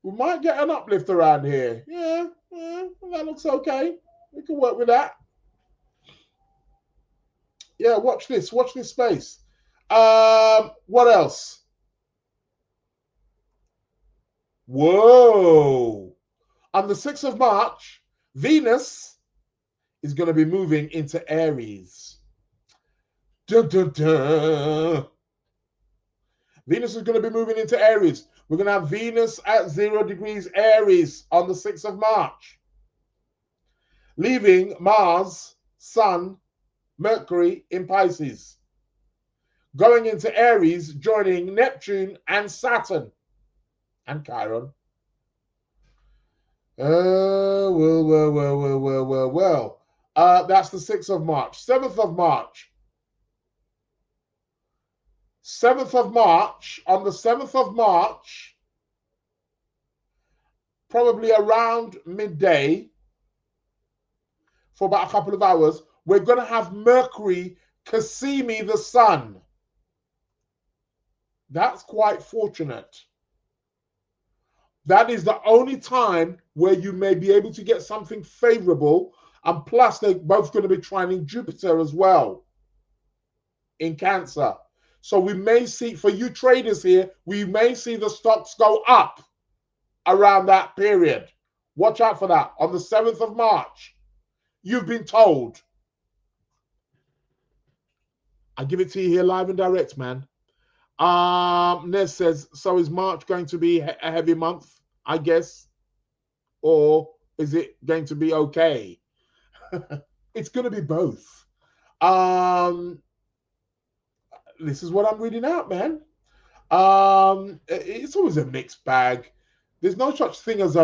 We might get an uplift around here. Yeah, that looks okay. We can work with that. Yeah, watch this space. What else? Whoa. On the 6th of March, Venus is going to be moving into Aries. Dun, dun, dun. Venus is going to be moving into Aries. We're going to have Venus at 0 degrees Aries on the 6th of March, leaving Mars, Sun, Mercury in Pisces, going into Aries, joining Neptune and Saturn and Chiron. Well. That's the 6th of March. 7th of March. 7th of March, on the 7th of March, probably around midday, for about a couple of hours, we're going to have Mercury Cassimi the Sun. That's quite fortunate. That is the only time where you may be able to get something favorable, and plus they're both going to be trining Jupiter as well in Cancer. So we may see, for you traders here, we may see the stocks go up around that period. Watch out for that. On the 7th of March, you've been told. I give it to you here live and direct, man. Nez says, so is March going to be a heavy month, I guess? Or is it going to be okay? It's going to be both. This is what I'm reading out, man. It's always a mixed bag. There's no such thing as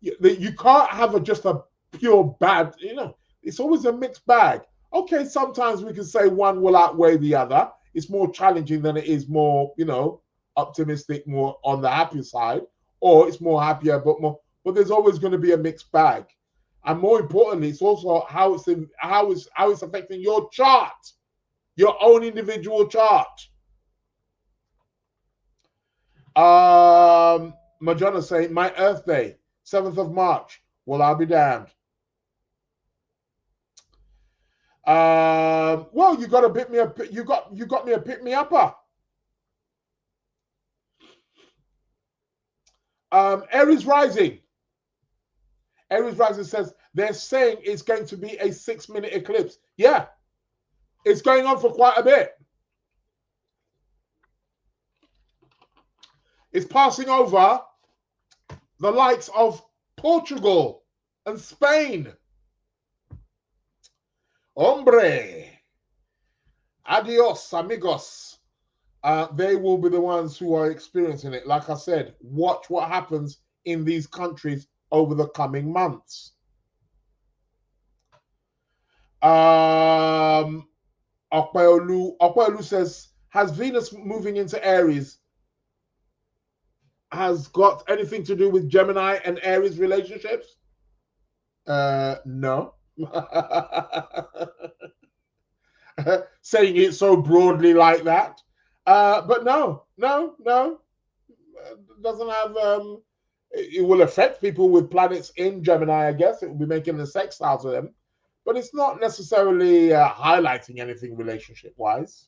you can't have just a pure bad, it's always a mixed bag. Okay, sometimes we can say one will outweigh the other. It's more challenging than it is more, optimistic, more on the happy side, or it's more happier, but there's always going to be a mixed bag. And more importantly, it's also how it's affecting your chart, your own individual chart. Majonna saying, my Earth Day, 7th of March. Well, I'll be damned. Well, you got to pick me up. You got me a pick me upper. Aries rising. Aries rising says they're saying it's going to be a 6-minute eclipse. Yeah, It's going on for quite a bit. It's passing over the likes of Portugal and Spain. Hombre. Adios, amigos. They will be the ones who are experiencing it. Like I said, watch what happens in these countries over the coming months. Okweolu says, has Venus moving into Aries has got anything to do with Gemini and Aries relationships? No. Saying it so broadly like that. But no. It doesn't have, it will affect people with planets in Gemini, I guess. It will be making the sextiles to them. But it's not necessarily highlighting anything relationship-wise.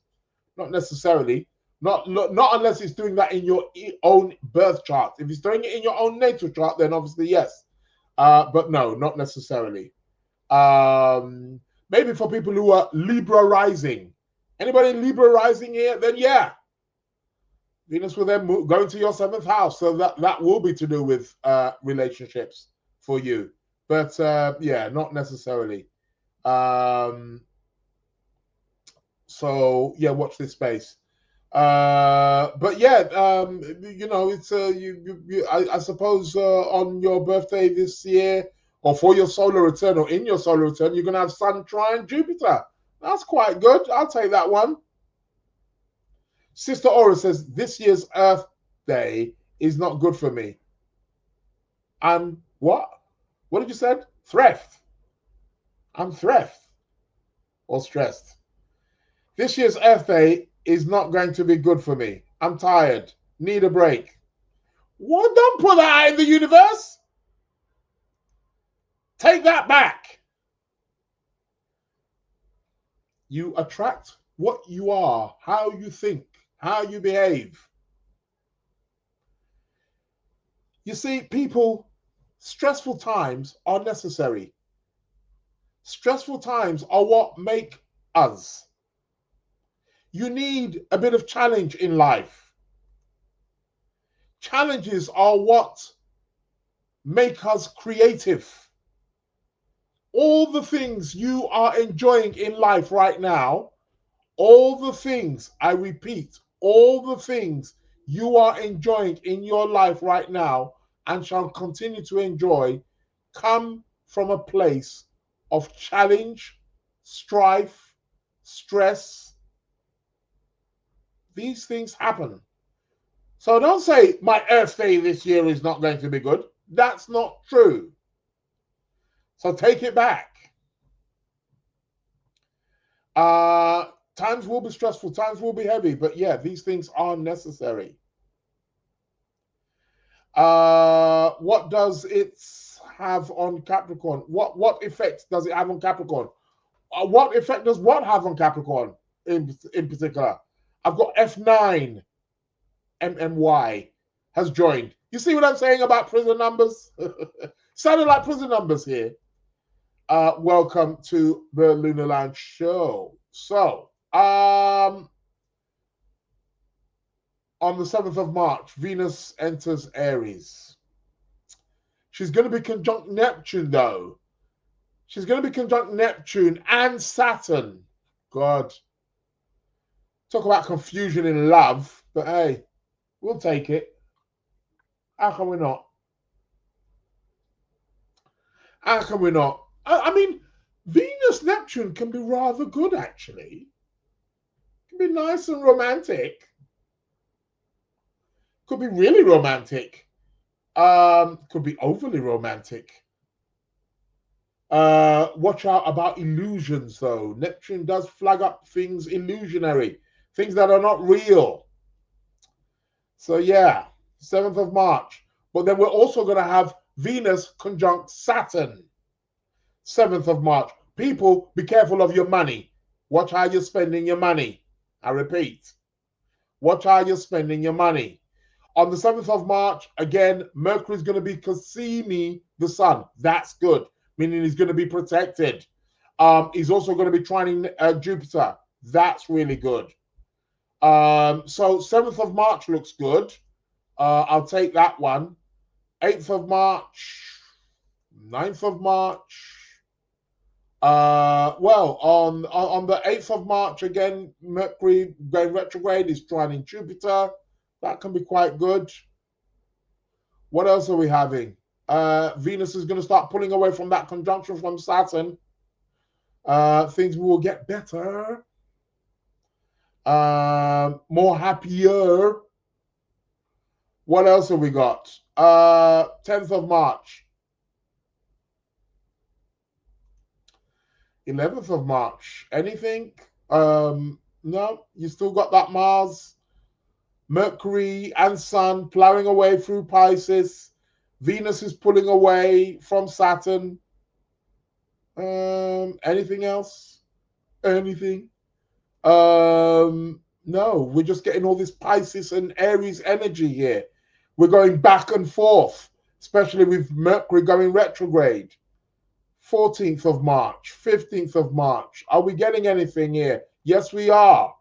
Not necessarily. Not unless it's doing that in your own birth chart. If it's doing it in your own natal chart, then obviously yes. But no, not necessarily. Maybe for people who are Libra rising. Anybody Libra rising here? Then yeah. Venus will then go into your 7th house. So that will be to do with relationships for you. But yeah, not necessarily. So yeah, watch this space. But yeah, you know, it's I suppose on your birthday this year, or for your solar return, or in your solar return, you're gonna have Sun trine Jupiter. That's quite good. I'll take that one. Sister Aura says this year's Earth Day is not good for me. I'm what? What did you say? Threat. I'm threat or stressed. This year's Earth Day is not going to be good for me. I'm tired. Need a break. Well, don't put that out in the universe. Take that back. You attract what you are, how you think, how you behave. You see, people, stressful times are necessary. Stressful times are what make us. You need a bit of challenge in life. Challenges are what make us creative. All the things you are enjoying in life right now, all the things, I repeat, all the things you are enjoying in your life right now and shall continue to enjoy come from a place of challenge, strife, stress. These things happen. So don't say my Earth Day this year is not going to be good. That's not true. So take it back. Times will be stressful, times will be heavy, but yeah, these things are necessary. What does it have on Capricorn? What effect does it have on Capricorn? What effect does what have on Capricorn in particular? I've got F9 MMY has joined. You see what I'm saying about prison numbers? Sounded like prison numbers here. Welcome to the Lunar Lounge show. So, on the 7th of March, Venus enters Aries. She's going to be conjunct Neptune, though. She's going to be conjunct Neptune and Saturn. God. Talk about confusion in love, but hey, we'll take it. How can we not? How can we not? I mean, Venus-Neptune can be rather good, actually. It can be nice and romantic. Could be really romantic. Could be overly romantic. Watch out about illusions, though. Neptune does flag up things illusionary, things that are not real. So yeah, 7th of March. But then we're also going to have Venus conjunct Saturn. 7th of March. People, be careful of your money. Watch how you're spending your money. I repeat. Watch how you're spending your money. On the 7th of March, again, Mercury is going to be concealing the sun. That's good, meaning he's going to be protected. He's also going to be trining Jupiter. That's really good. So 7th of March looks good. I'll take that one. 8th of March, 9th of March. Well, on the 8th of March, again, Mercury going retrograde is trining Jupiter. That can be quite good. What else are we having? Venus is going to start pulling away from that conjunction from Saturn. Things will get better. More happier. What else have we got? 10th of March. 11th of March. Anything? No, you still got that Mars, Mercury and Sun plowing away through Pisces. Venus is pulling away from Saturn. Anything else? Anything? No, we're just getting all this Pisces and Aries energy here. We're going back and forth, especially with Mercury going retrograde. 14th of March, 15th of March. Are we getting anything here? Yes, we are.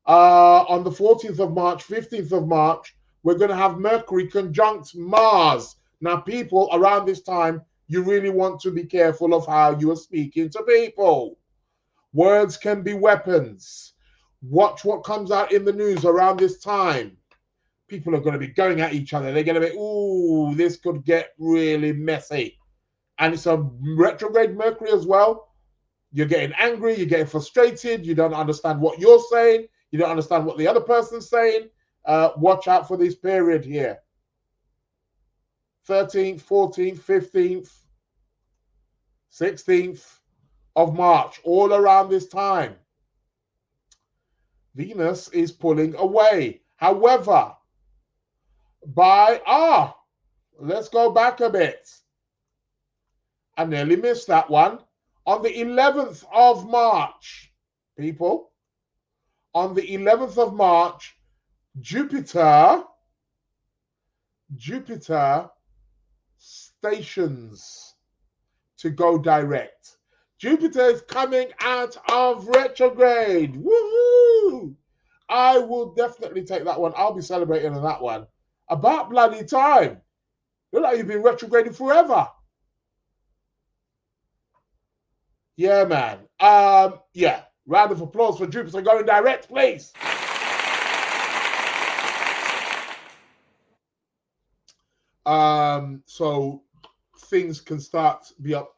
On the 14th of March, 15th of March, we're going to have Mercury conjunct Mars. Now, people, around this time, you really want to be careful of how you are speaking to people. Words can be weapons. Watch what comes out in the news around this time. People are going to be going at each other. They're going to be, ooh, this could get really messy. And it's a retrograde Mercury as well. You're getting angry, you're getting frustrated, you don't understand what you're saying, you don't understand what the other person's saying. Watch out for this period here. 13th, 14th, 15th, 16th of March, all around this time. Venus is pulling away. However, let's go back a bit. I nearly missed that one. On the 11th of March, people, on the 11th of March, Jupiter stations to go direct. Jupiter is coming out of retrograde. Woohoo! I will definitely take that one. I'll be celebrating on that one. About bloody time. Look like you've been retrograding forever. Yeah, man. Yeah. Round of applause for Jupiter going direct, please. So things can start to be up.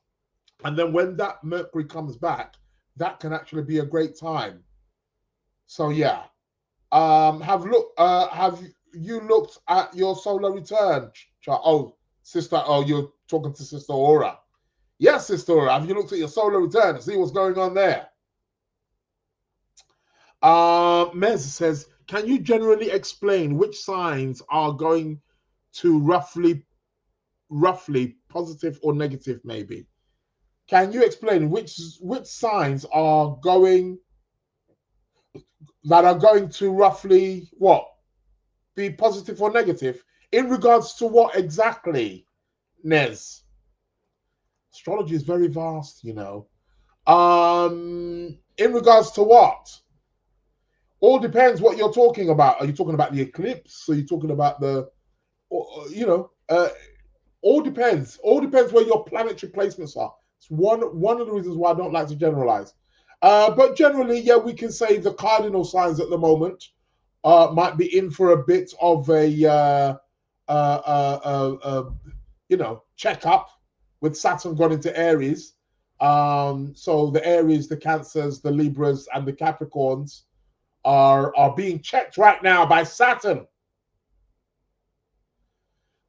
And then when that Mercury comes back, that can actually be a great time. So yeah. Have you looked at your solar return? Oh, sister, you're talking to Sister Aura. Yes, Sister Aura, have you looked at your solar return to see what's going on there? Mez says, can you generally explain which signs are going to roughly positive or negative maybe? Can you explain which signs are going to roughly what? Be positive or negative? In regards to what exactly, Nez? Astrology is very vast, you know. In regards to what? All depends what you're talking about. Are you talking about the eclipse? Are you talking about the, all depends. All depends where your planetary placements are. It's one of the reasons why I don't like to generalize. But generally, yeah, we can say the cardinal signs at the moment might be in for a bit of a checkup with Saturn gone into Aries. So the Aries, the Cancers, the Libras, and the Capricorns are being checked right now by Saturn.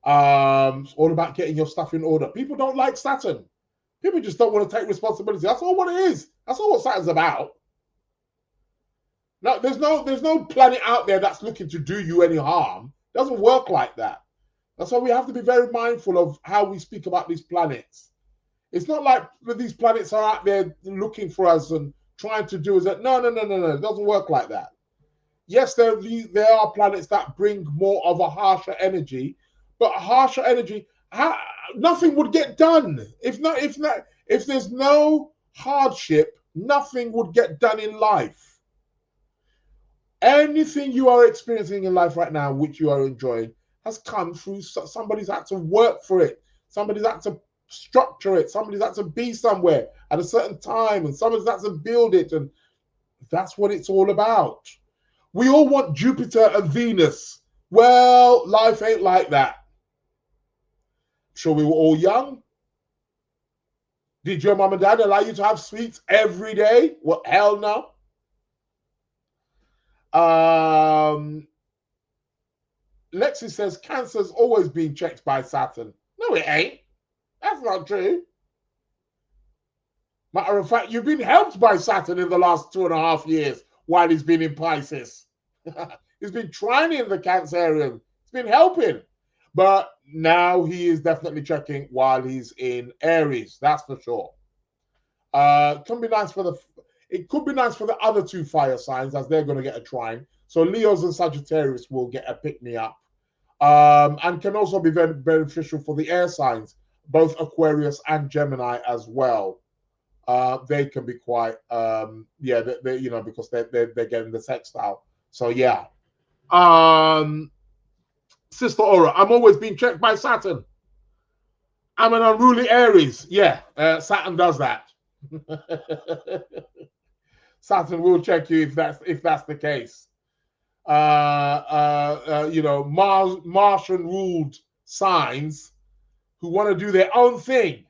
It's all about getting your stuff in order. People don't like Saturn. People just don't want to take responsibility. That's all what it is. That's all what Saturn's about. No, there's no planet out there that's looking to do you any harm. It doesn't work like that. That's why we have to be very mindful of how we speak about these planets. It's not like these planets are out there looking for us and trying to do that. No. It doesn't work like that. Yes, there are planets that bring more of a harsher energy, but harsher energy, nothing would get done if there's no hardship, nothing would get done in life. Anything you are experiencing in life right now, which you are enjoying, has come through somebody's had to work for it. Somebody's had to structure it. Somebody's had to be somewhere at a certain time, and somebody's had to build it. And that's what it's all about. We all want Jupiter and Venus. Well, life ain't like that. Sure, we were all young. Did your mom and dad allow you to have sweets every day? Well, hell no. Lexi says Cancer's always been checked by Saturn. No, it ain't. That's not true. Matter of fact, you've been helped by Saturn in the last 2.5 years while he's been in Pisces. He's been trining the Cancerian. He's been helping. But now he is definitely checking while he's in Aries. That's for sure. It could be nice for the other two fire signs, as they're going to get a trine. So Leos and Sagittarius will get a pick-me-up. And can also be very beneficial for the air signs, both Aquarius and Gemini as well. They can be quite, because they're getting the sextile. So yeah. Sister Aura, I'm always being checked by Saturn. I'm an unruly Aries. Yeah, Saturn does that. Saturn will check you if that's the case. Martian ruled signs who want to do their own thing.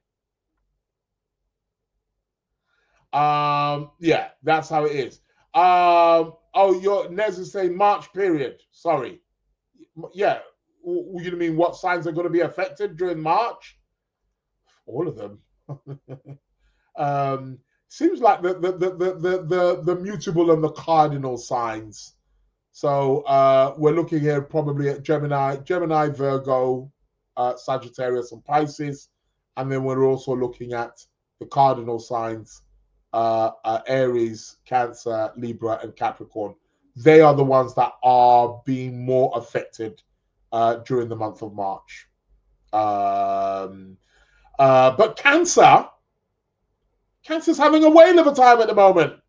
Yeah, that's how it is. Your Nez is saying March period. Sorry. Yeah, you mean what signs are going to be affected during March? All of them. Seems like the mutable and the cardinal signs. So we're looking here probably at Gemini, Virgo, Sagittarius, and Pisces, and then we're also looking at the cardinal signs, Aries, Cancer, Libra, and Capricorn. They are the ones that are being more affected during the month of March. But Cancer's having a whale of a time at the moment,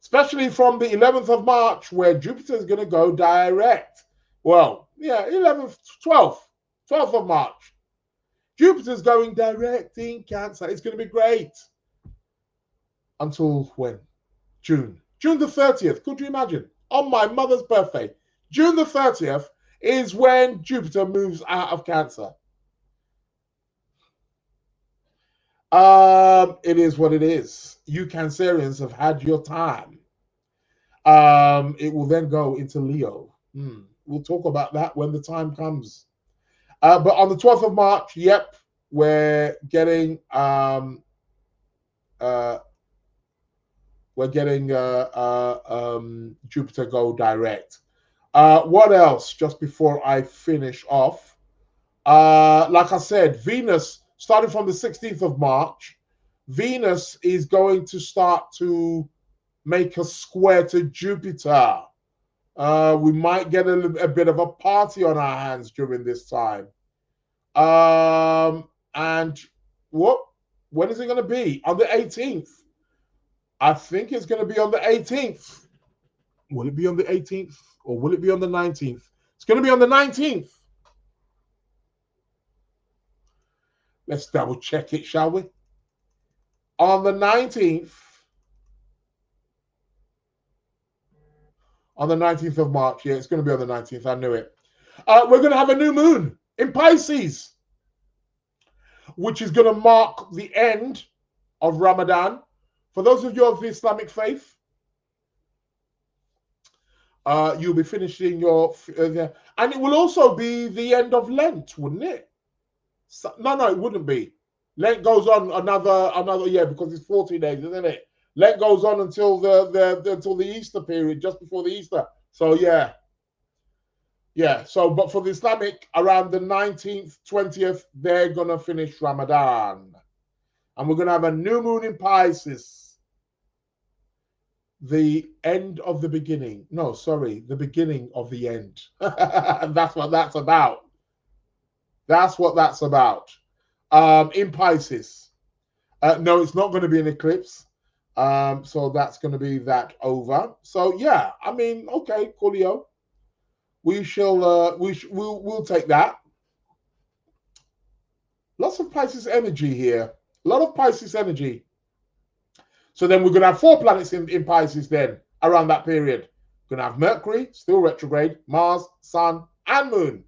especially from the 11th of March, where Jupiter is going to go direct. Well, yeah, 11th, 12th of March. Jupiter's going direct in Cancer. It's going to be great. Until when? June the 30th. Could you imagine? On my mother's birthday, June the 30th is when Jupiter moves out of Cancer. It is what it is. You Cancerians have had your time. It will then go into Leo. We'll talk about that when the time comes. But on the 12th of March, yep, we're getting Jupiter go direct. What else? Just before I finish off, like I said, Venus, starting from the 16th of March, Venus is going to start to make a square to Jupiter. We might get a bit of a party on our hands during this time. And when is it going to be? On the 18th. I think it's going to be on the 18th. Will it be on the 18th or will it be on the 19th? It's going to be on the 19th. Let's double check it, shall we? On the 19th. On the 19th of March. Yeah, it's going to be on the 19th. I knew it. We're going to have a new moon in Pisces, which is going to mark the end of Ramadan. For those of you of the Islamic faith, you'll be finishing your... and it will also be the end of Lent, wouldn't it? No, it wouldn't be. Lent goes on another year because it's 40 days, isn't it? Lent goes on until the Easter period, just before the Easter. So, yeah. Yeah, so, but for the Islamic, around the 19th, 20th, they're going to finish Ramadan. And we're going to have a new moon in Pisces. The end of the beginning. No, sorry, the beginning of the end. And that's what that's about. That's what that's about. In Pisces. No, it's not going to be an eclipse. So that's going to be that over. So yeah, I mean, okay, coolio. We shall. We'll take that. Lots of Pisces energy here. A lot of Pisces energy. So then we're going to have 4 planets in Pisces then around that period. We're going to have Mercury, still retrograde, Mars, Sun, and Moon.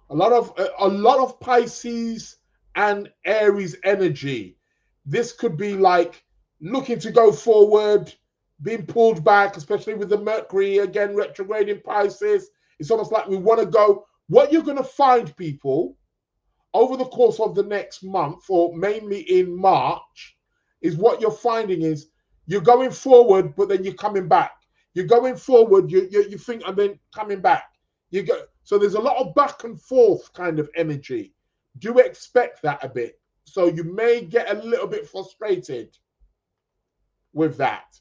A lot of Pisces and Aries energy. This could be like looking to go forward, being pulled back, especially with the Mercury again retrograde in Pisces. It's almost like we want to go. What you're going to find, people, over the course of the next month, or mainly in March, is what you're finding is you're going forward, but then you're coming back. You're going forward, you think, and then coming back. So there's a lot of back and forth kind of energy. Do expect that a bit. So you may get a little bit frustrated with that.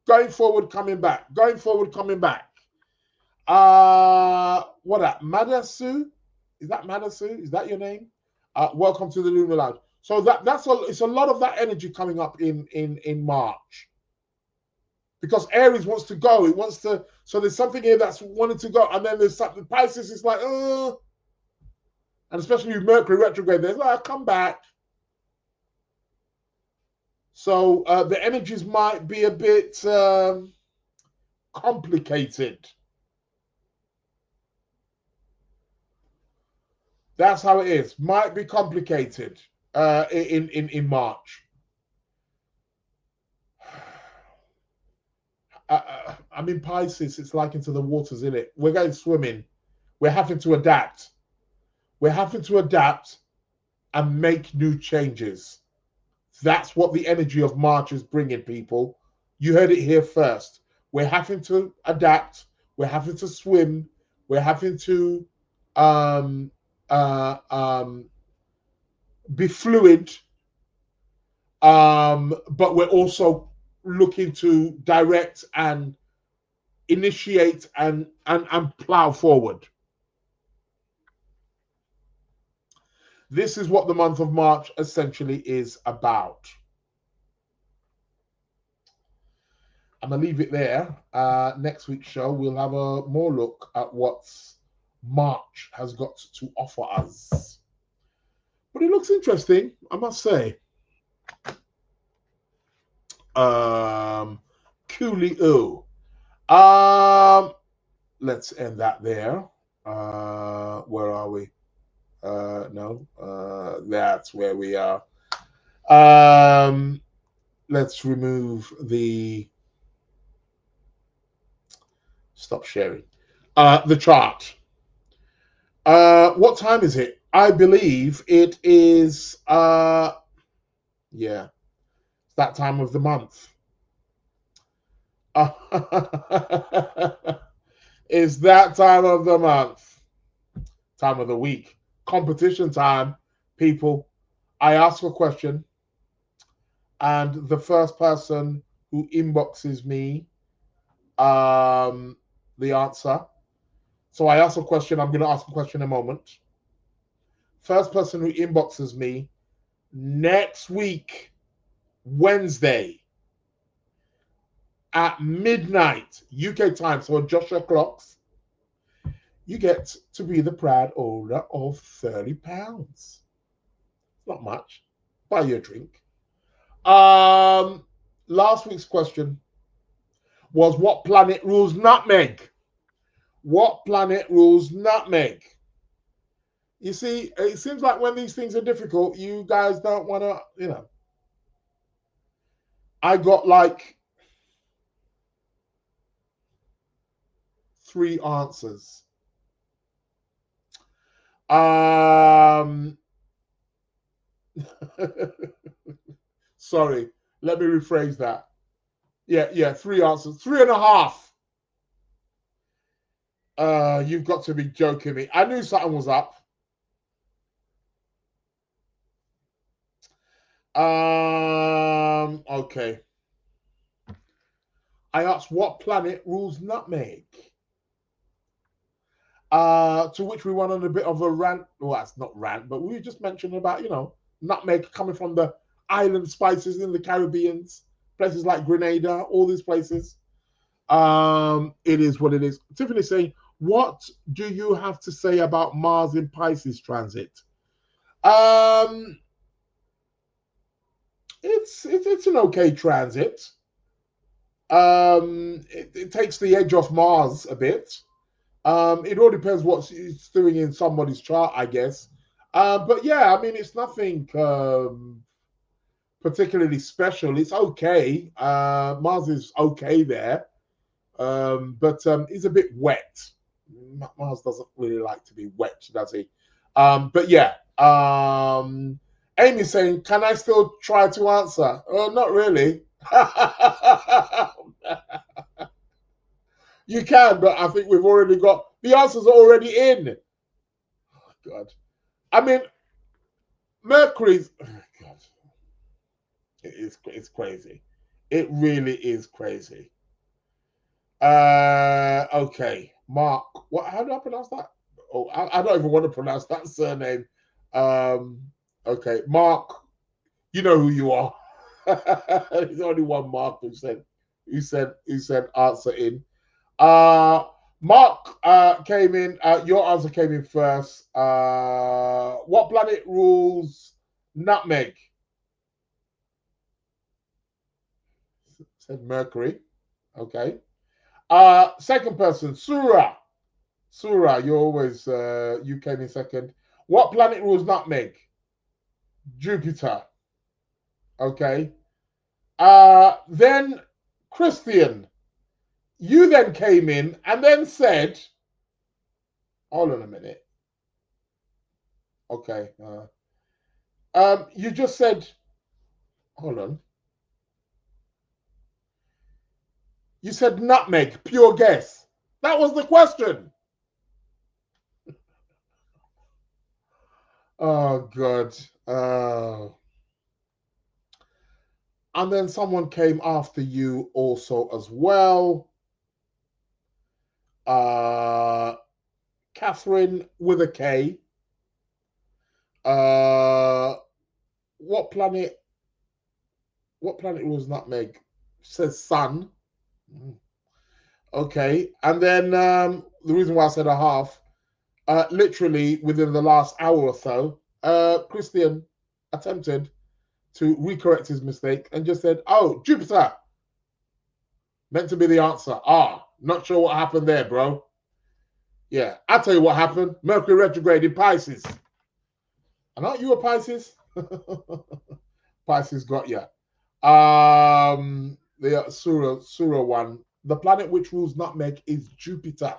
Going forward, coming back. Going forward, coming back. What that? Madasu? Is that Madasu? Is that your name? Welcome to the Lunar Lounge. So it's a lot of that energy coming up in March. Because Aries wants to go. It wants to. So there's something here that's wanted to go. And then there's something. Pisces is like, and especially with Mercury retrograde, there's like, come back. So the energies might be a bit complicated. That's how it is. Might be complicated in March. I'm in Pisces. It's like into the waters, isn't it? We're going swimming. We're having to adapt. We're having to adapt and make new changes. That's what the energy of March is bringing, people. You heard it here first. We're having to adapt. We're having to swim. We're having to be fluid. But we're also looking to direct and initiate and plow forward. This is what the month of March essentially is about. I'm going to leave it there. Next week's show, we'll have a more look at what March has got to offer us. But it looks interesting, I must say. Coolio. Let's end that there. Where are we? No, that's where we are. Let's remove the stop sharing. The chart. What time is it? I believe it is yeah, it's that time of the month. It's that time of the month, time of the week, competition time, people. I ask a question, and the first person who inboxes me the answer. So I ask a question. I'm going to ask a question in a moment. First person who inboxes me next week, Wednesday, at midnight UK time, so adjust your clocks, you get to be the proud owner of £30. Not much. Buy you a drink. Last week's question was, what planet rules nutmeg? What planet rules nutmeg? You see, it seems like when these things are difficult, you guys don't want to, I got like 3 answers. Sorry, let me rephrase that. Yeah, 3 answers. 3.5. You've got to be joking me. I knew something was up. Okay. I asked, what planet rules nutmeg? To which we went on a bit of a rant. Well, that's not rant, but we just mentioned about, nutmeg coming from the island spices in the Caribbean, places like Grenada, all these places. It is what it is. Tiffany's saying, what do you have to say about Mars in Pisces transit? It's an okay transit. It takes the edge off Mars a bit. It all depends what it's doing in somebody's chart, I guess. But yeah, I mean, it's nothing particularly special. It's okay. Mars is okay there. But it's a bit wet. Mars doesn't really like to be wet, does he? But yeah. Amy's saying, can I still try to answer? Oh, not really. You can, but I think we've already got the answers are already in. Oh, God. I mean, Mercury's God. It's crazy. It really is crazy. Okay. Mark. What, how do I pronounce that? Oh, I don't even want to pronounce that surname. Okay, Mark, you know who you are. There's only one Mark who said answer in. Mark came in. Your answer came in first. What planet rules nutmeg? Said Mercury. Okay. Second person, Surah. Surah, you're always you came in second. What planet rules nutmeg? Jupiter. Okay. Then Christian, you then came in and then said, hold on a minute. Okay. You just said, hold on. You said nutmeg, pure guess. That was the question. Oh, God. And then someone came after you also as well. Catherine with a K. What planet was nutmeg? Says sun. Okay. And then the reason why I said a half, literally within the last hour or so, Christian attempted to recorrect his mistake and just said, oh, Jupiter. Meant to be the answer. Not sure what happened there, bro. Yeah, I'll tell you what happened. Mercury retrograde in Pisces. And aren't you a Pisces? Pisces got you. The Surah one. The planet which rules nutmeg is Jupiter.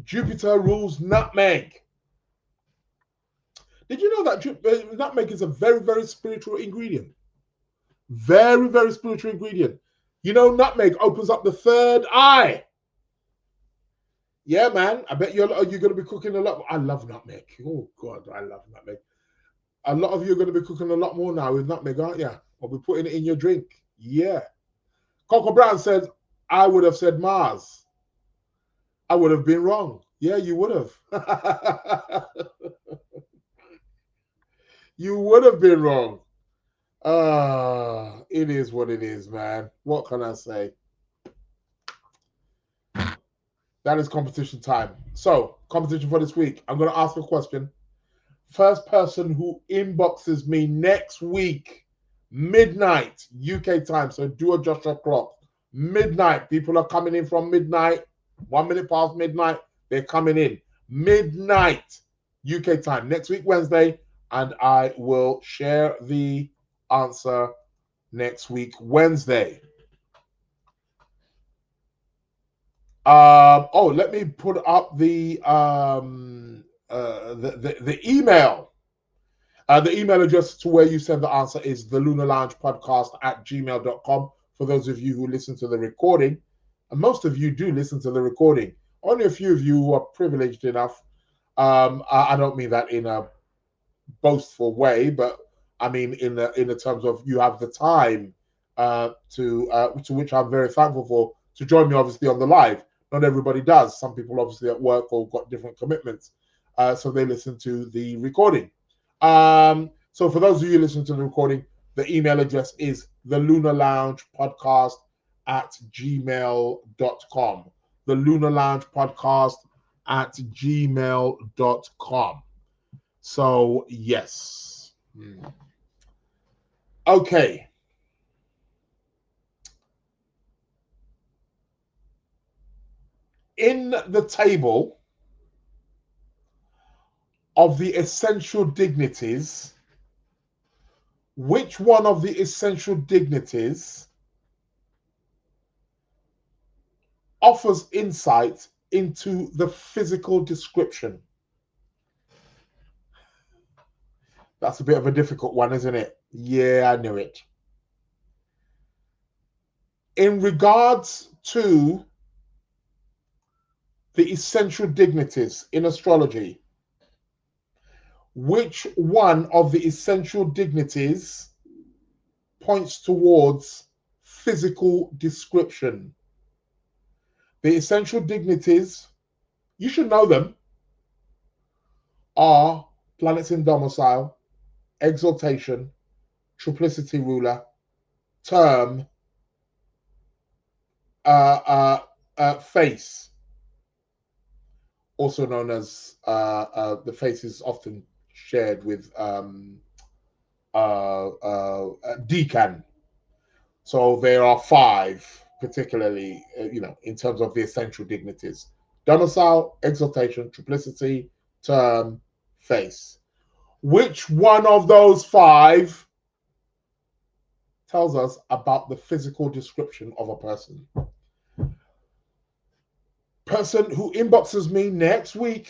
Jupiter rules nutmeg. Did you know that nutmeg is a very, very spiritual ingredient? Very, very spiritual ingredient. You know, nutmeg opens up the third eye. Yeah, man. I bet you're going to be cooking a lot. I love nutmeg. Oh, God, I love nutmeg. A lot of you are going to be cooking a lot more now with nutmeg, aren't you? Or be putting it in your drink. Yeah. Coco Brown says, I would have said Mars. I would have been wrong. Yeah, you would have. You would have been wrong. It is what it is, man. What can I say? That is competition time. So, competition for this week. I'm going to ask a question. First person who inboxes me next week, midnight, UK time. So, do adjust your clock. Midnight. People are coming in from midnight. 1 minute past midnight. They're coming in. Midnight, UK time. Next week, Wednesday. And I will share the answer next week, Wednesday. Let me put up the email. The email address to where you send the answer is the Lunar Lounge Podcast @gmail.com. For those of you who listen to the recording, and most of you do listen to the recording. Only a few of you who are privileged enough. I don't mean that in a boastful way, but I mean in the terms of you have the time to which I'm very thankful for, to join me obviously on the live. Not everybody does. Some people obviously at work or got different commitments, so they listen to the recording. So for those of you listening to the recording, the email address is the Lunar Lounge Podcast at gmail.com. The Lunar Lounge Podcast at gmail.com. So, yes. Okay. In the table of the essential dignities, which one of the essential dignities offers insight into the physical description? That's a bit of a difficult one, isn't it? Yeah, I knew it. In regards to the essential dignities in astrology, which one of the essential dignities points towards physical description? The essential dignities, you should know them, are planets in domicile, exaltation, triplicity ruler, term, face, also known as the face is often shared with decan. So there are 5, particularly, in terms of the essential dignities: domicile, exaltation, triplicity, term, face. Which one of those 5 tells us about the physical description of a person? Person who inboxes me next week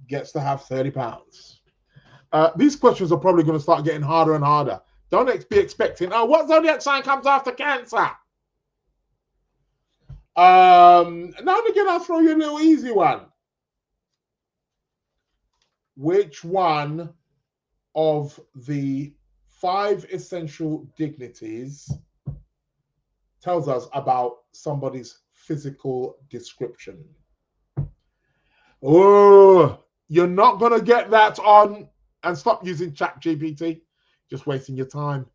gets to have £30. These questions are probably going to start getting harder and harder. Don't be expecting, what zodiac sign comes after Cancer? Now and again, I'll throw you a little easy one. Which one of the 5 essential dignities tells us about somebody's physical description? Oh, you're not going to get that on, and stop using ChatGPT. Just wasting your time.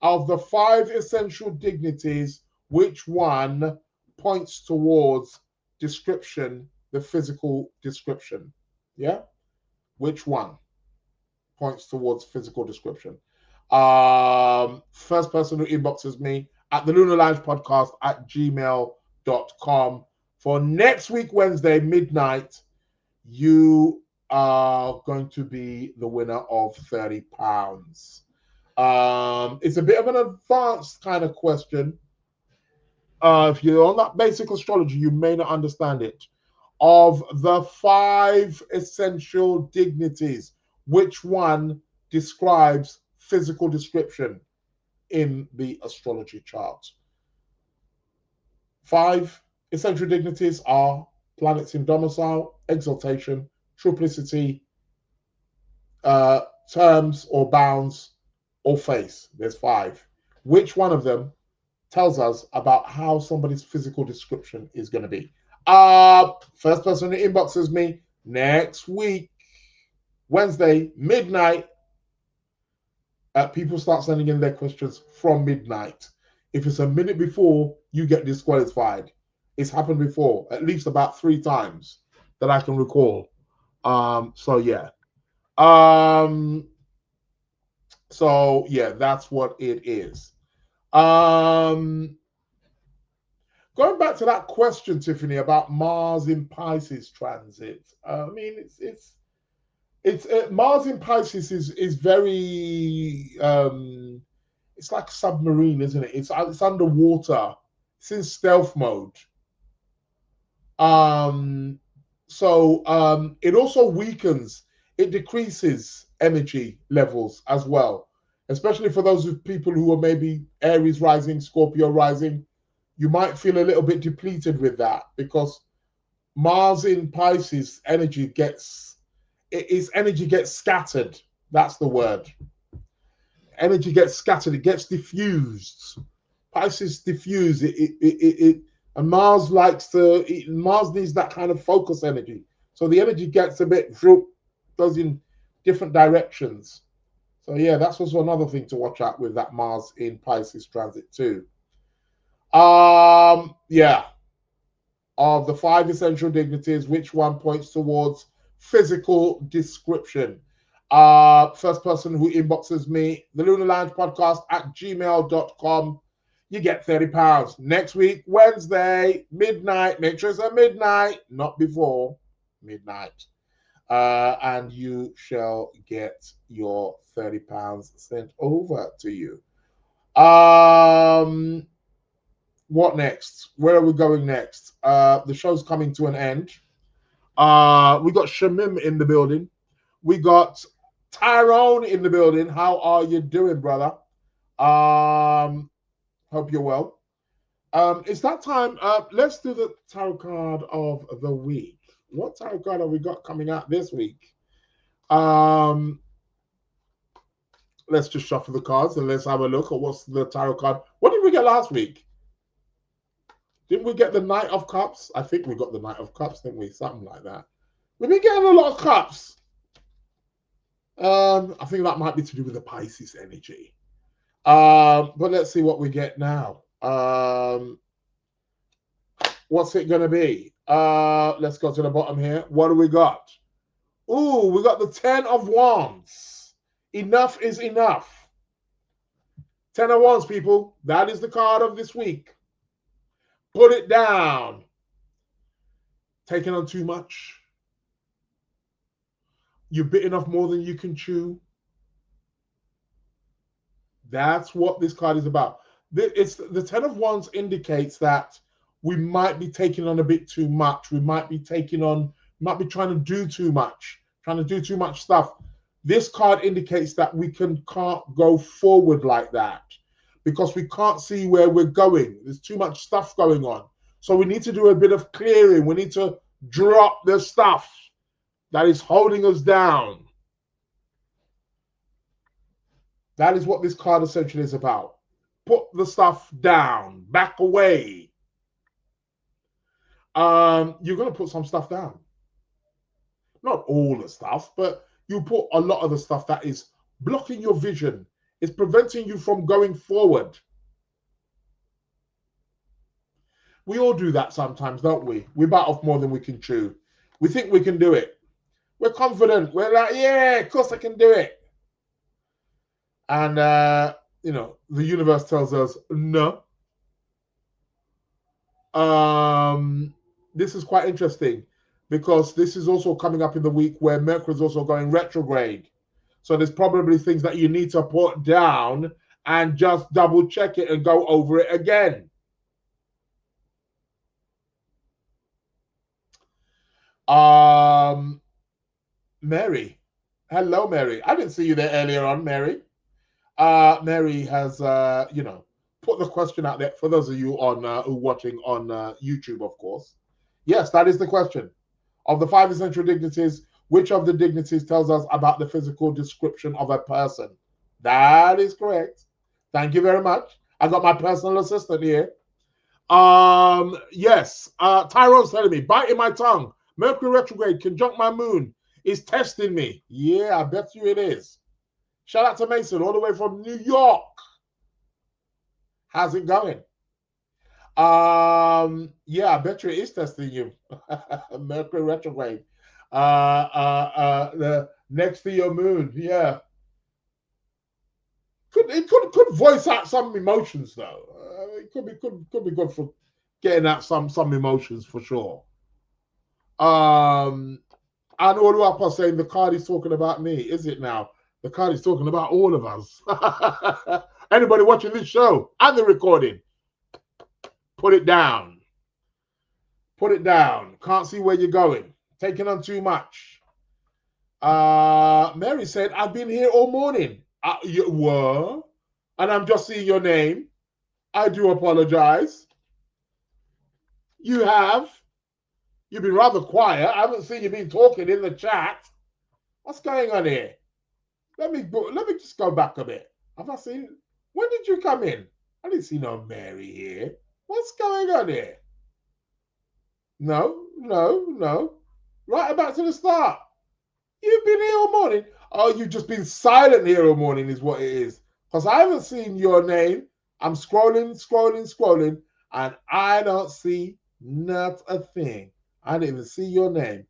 Of the 5 essential dignities, which one points towards description, the physical description? Yeah? Which one points towards physical description? First person who inboxes me at the Lunar Lounge Podcast at gmail.com. For next week, Wednesday, midnight, you are going to be the winner of £30. It's a bit of an advanced kind of question. If you're on that basic astrology, you may not understand it. Of the 5 essential dignities, which one describes physical description in the astrology chart? 5 essential dignities are planets in domicile, exaltation, triplicity, terms or bounds, or face. There's 5. Which one of them tells us about how somebody's physical description is going to be? First person who inboxes me next week, Wednesday, midnight. People start sending in their questions from midnight. If it's a minute before, you get disqualified. It's happened before, at least about 3 times that I can recall. So yeah, that's what it is. Going back to that question, Tiffany, about Mars in Pisces transit. I mean, it's Mars in Pisces is very it's like a submarine, isn't it? It's underwater. It's in stealth mode. So it also weakens. It decreases energy levels as well, especially for those people who are maybe Aries rising, Scorpio rising. You might feel a little bit depleted with that, because Mars in Pisces energy gets scattered. That's the word. Energy gets scattered. It gets diffused. Pisces diffuse. And Mars needs that kind of focus energy. So the energy gets a bit goes in different directions. So yeah, that's also another thing to watch out with that Mars in Pisces transit too. Yeah. Of the 5 essential dignities, which one points towards physical description? First person who inboxes me, the Lunar Lounge Podcast at gmail.com, you get £30. Next week, Wednesday, midnight. Make sure it's at midnight, not before midnight. And you shall get your £30 sent over to you. What next? Where are we going next? The show's coming to an end. We got Shamim in the building. We got Tyrone in the building. How are you doing, brother? Hope you're well. It's that time. Let's do the tarot card of the week. What tarot card have we got coming out this week? Let's just shuffle the cards and let's have a look at what's the tarot card. What did we get last week? Didn't we get the Knight of Cups? I think we got the Knight of Cups, didn't we? Something like that. We've been getting a lot of cups. I think that might be to do with the Pisces energy. But let's see what we get now. What's it going to be? Let's go to the bottom here. What do we got? Ooh, we got the 10 of Wands. Enough is enough. 10 of Wands, people. That is the card of this week. Put it down. Taking on too much. You've bitten off more than you can chew. That's what this card is about. It's the 10 of Wands indicates that we might be taking on a bit too much. We might be might be trying to do too much, stuff. This card indicates that we can't go forward like that because we can't see where we're going. There's too much stuff going on. So we need to do a bit of clearing. We need to drop the stuff that is holding us down. That is what this card essentially is about. Put the stuff down, back away. You're going to put some stuff down. Not all the stuff, but you put a lot of the stuff that is blocking your vision. It's preventing you from going forward. We all do that sometimes, don't we? We bite off more than we can chew. We think we can do it. We're confident. We're like, yeah, of course I can do it. And, the universe tells us, no. This is quite interesting because this is also coming up in the week where Mercury is also going retrograde. So there's probably things that you need to put down and just double check it and go over it again. Mary. Hello, Mary. I didn't see you there earlier on, Mary. Mary has, put the question out there for those of you on who are watching on YouTube, of course. Yes, that is the question. Of the 5 essential dignities, which of the dignities tells us about the physical description of a person? That is correct. Thank you very much. I got my personal assistant here. Yes. Tyrone's telling me, biting my tongue. Mercury retrograde, conjunct my moon, is testing me. Yeah, I bet you it is. Shout out to Mason, all the way from New York. How's it going? Yeah, I bet you it is testing you. Mercury retrograde. The next to your moon, yeah. Could voice out some emotions though. It could be good for getting out some emotions for sure. And Oluwapa saying the card is talking about me. Is it now? The card is talking about all of us. Anybody watching this show and the recording, put it down. Put it down. Can't see where you're going. Taking on too much. Mary said, I've been here all morning. You were? And I'm just seeing your name. I do apologize. You have. You've been rather quiet. I haven't seen you been talking in the chat. What's going on here? Let me just go back a bit. Have I seen? When did you come in? I didn't see no Mary here. What's going on here? No. Right back to the start. You've been here all morning. Oh, you've just been silent here all morning is what it is. Because I haven't seen your name. I'm scrolling, and I don't see not a thing. I didn't even see your name.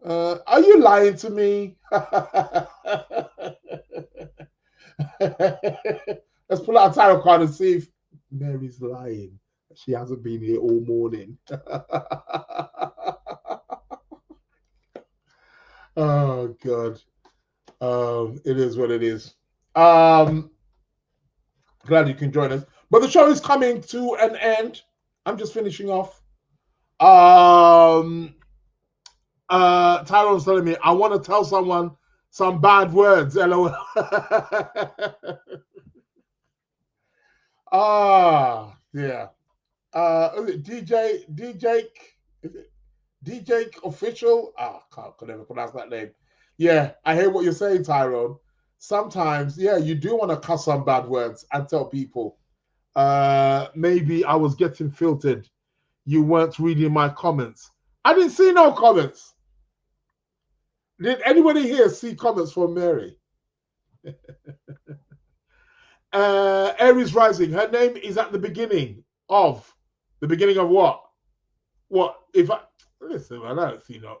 Are you lying to me? Let's pull out a tarot card and see if Mary's lying. She hasn't been here all morning. Oh God. It is what it is. Glad you can join us. But the show is coming to an end. I'm just finishing off. Tyrone's telling me I want to tell someone some bad words. LOL. Yeah. Is it DJ? Is it DJ official? I could never pronounce that name. Yeah, I hear what you're saying, Tyrone. Sometimes, yeah, you do want to cuss some bad words and tell people, maybe I was getting filtered. You weren't reading my comments. I didn't see no comments. Did anybody here see comments from Mary? Aries rising. Her name is at the beginning of what? What? If I listen, man, I don't see no.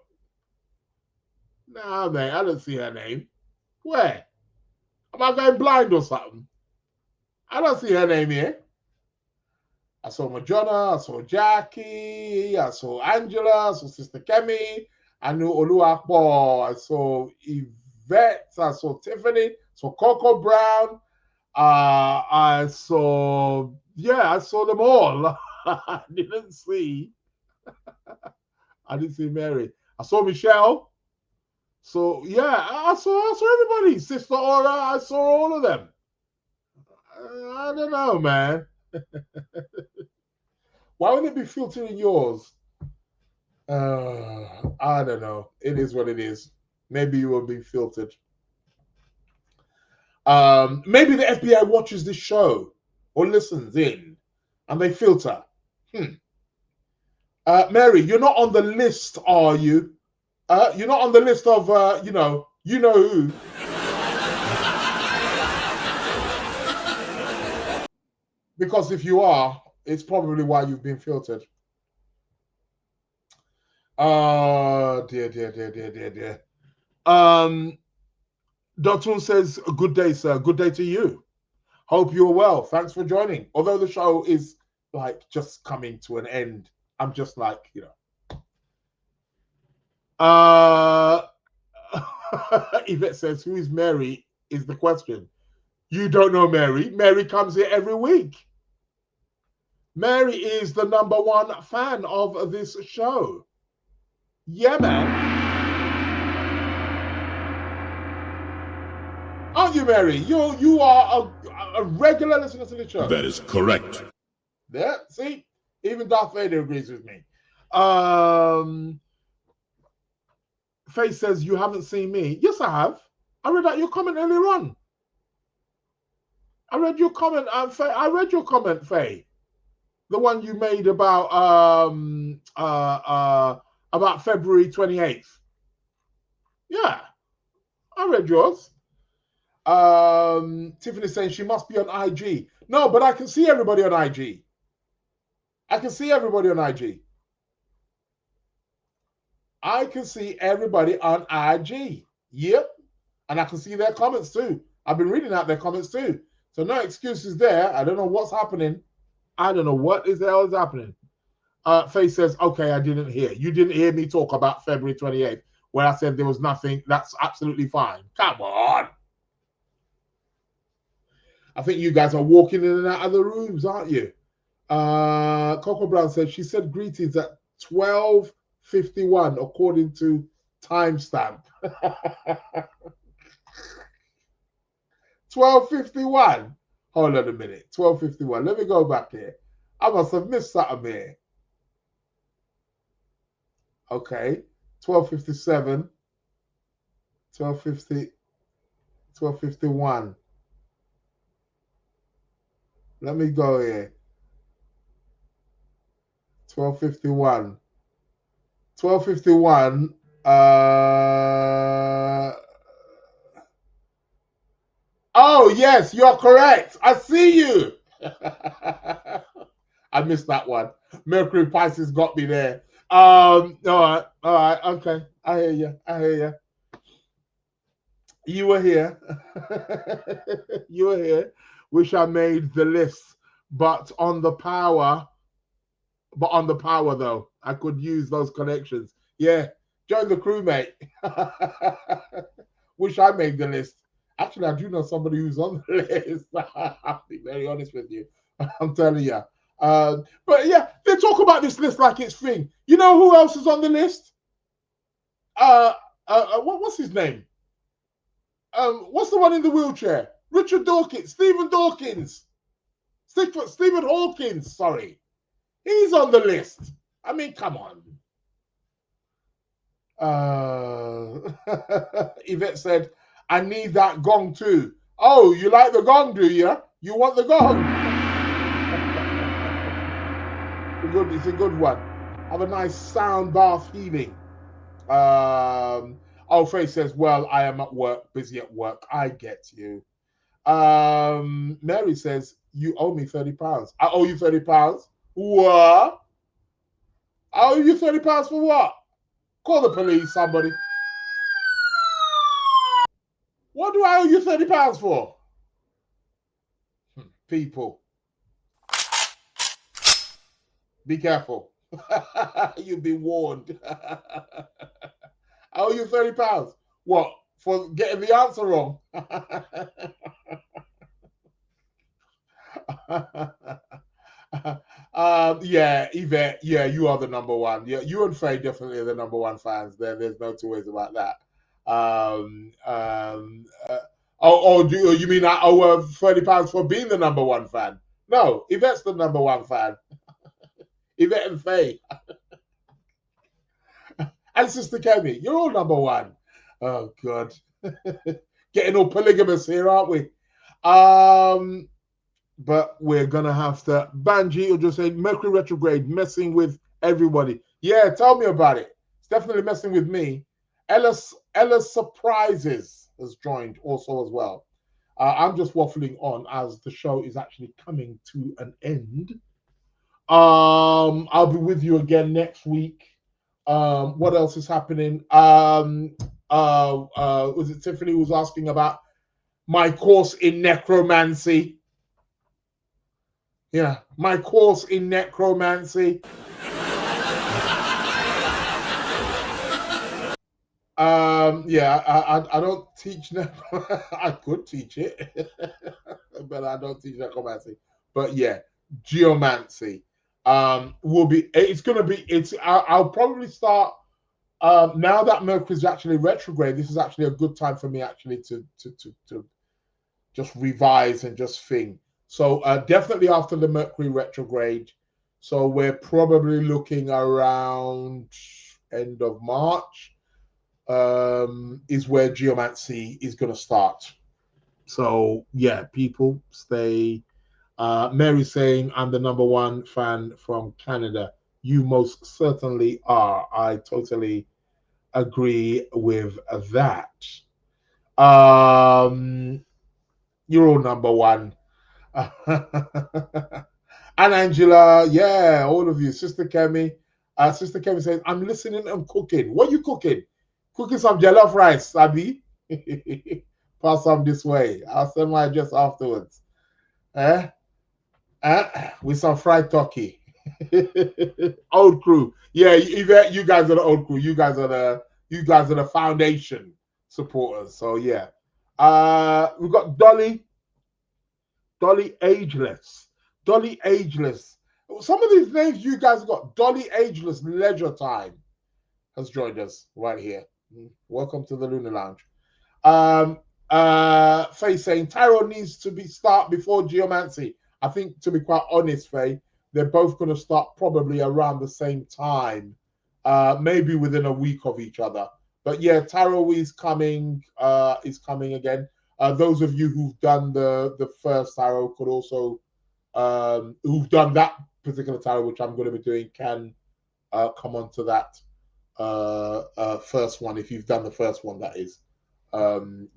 Nah, man, I don't see her name. Where? Am I going blind or something? I don't see her name here. I saw Majonna, I saw Jackie, I saw Angela, I saw Sister Kemi, I knew Oluwapo, I saw Yvette, I saw Tiffany, I saw Coco Brown, I saw them all. I didn't see Mary. I saw Michelle. So yeah, I saw everybody. Sister Aura, I saw all of them. I don't know, man. Why would it be filtering yours? I don't know. It is what it is. Maybe you will be filtered. Maybe the FBI watches this show or listens in and they filter. Mary, you're not on the list, are you? You're not on the list of, you know who. Because if you are, it's probably why you've been filtered. Oh, dear. Dotun says, good day, sir. Good day to you. Hope you're well. Thanks for joining. Although the show is like just coming to an end, I'm just like, Yvette says, who is Mary is the question. You don't know Mary. Mary comes here every week. Mary is the #1 fan of this show. Yeah, man. Aren't you, Mary? You are a regular listener to the show. That is correct. Yeah, see? Even Darth Vader agrees with me. Faye says, you haven't seen me. Yes, I have. I read out your comment earlier on. I read your comment, Faye. I read your comment, Faye. The one you made about February 28th. Yeah, I read yours. Tiffany saying she must be on IG. No, but I can see everybody on IG. I can see everybody on IG. Yep. And I can see their comments too. I've been reading out their comments too. So no excuses there. I don't know what's happening. I don't know what the hell is happening. Faye says, okay, I didn't hear. You didn't hear me talk about February 28th where I said there was nothing. That's absolutely fine. Come on. I think you guys are walking in and out of the rooms, aren't you? Coco Brown says, she said greetings at 12:51 according to timestamp. 12:51. Hold on a minute. 12:51. Let me go back here. I must have missed something here. Okay. 12:57. 12:50. 12:51. Let me go here. 12:51. 12:51. Oh, yes, you're correct. I see you. I missed that one. Mercury Pisces got me there. All right, okay. I hear you. You were here. You were here. Wish I made the list, but on the power though, I could use those connections. Yeah, join the crew, mate. Wish I made the list. Actually, I do know somebody who's on the list. I'll be very honest with you. I'm telling you. But yeah, they talk about this list like it's thing. You know who else is on the list? What's his name? What's the one in the wheelchair? Richard Dawkins, Stephen Hawkins, sorry. He's on the list. I mean, come on. Yvette said, I need that gong too. Oh, you like the gong, do you? You want the gong? It's a good one. Have a nice sound bath healing. Faye says, well, I am at work, busy at work. I get you. Mary says, you owe me £30. I owe you £30? What? I owe you £30 for what? Call the police, somebody. What do I owe you £30 for? People. Be careful. You've been warned. I owe you £30. What? For getting the answer wrong? Yeah, Yvette, yeah, you are the number one. Yeah, you and Faye definitely are the number one fans. There's no two ways about that. Do you mean I owe £30 for being the number one fan? No, Yvette's the number one fan. Yvette and Faye. And Sister Kemi, you're all number one. Oh, God. Getting all polygamous here, aren't we? But we're going to have to... Banji will just say, Mercury retrograde, messing with everybody. Yeah, tell me about it. It's definitely messing with me. Ella Surprises has joined also as well. I'm just waffling on as the show is actually coming to an end. I'll be with you again next week. What else is happening? Was it Tiffany who was asking about my course in necromancy? Yeah, my course in necromancy. Yeah, I don't teach I could teach it, but I don't teach necromancy. But yeah, geomancy. I'll probably start now that Mercury's actually retrograde. This is actually a good time for me actually to just revise and just think. So definitely after the Mercury retrograde. So we're probably looking around end of March is where geomancy is going to start. So yeah, people stay. Mary saying, I'm the number one fan from Canada. You most certainly are. I totally agree with that. You're all number one. And Angela, yeah, all of you. Sister Kemi says, I'm listening and cooking. What are you cooking? Cooking some jollof rice, Sabi. Pass some this way. I'll send my address afterwards. With some fried turkey. Old crew. Yeah, you guys are the old crew. You guys are the foundation supporters. So yeah. We've got Dolly Ageless. Some of these names you guys have got. Dolly Ageless Leisure Time has joined us right here. Welcome to the Lunar Lounge. Faye saying tarot needs to start before geomancy. I think, to be quite honest, Faye, they're both going to start probably around the same time, maybe within a week of each other. But yeah, tarot is coming again. Those of you who've done the first tarot could also, who've done that particular tarot, which I'm going to be doing, can come on to that first one. If you've done the first one, that is,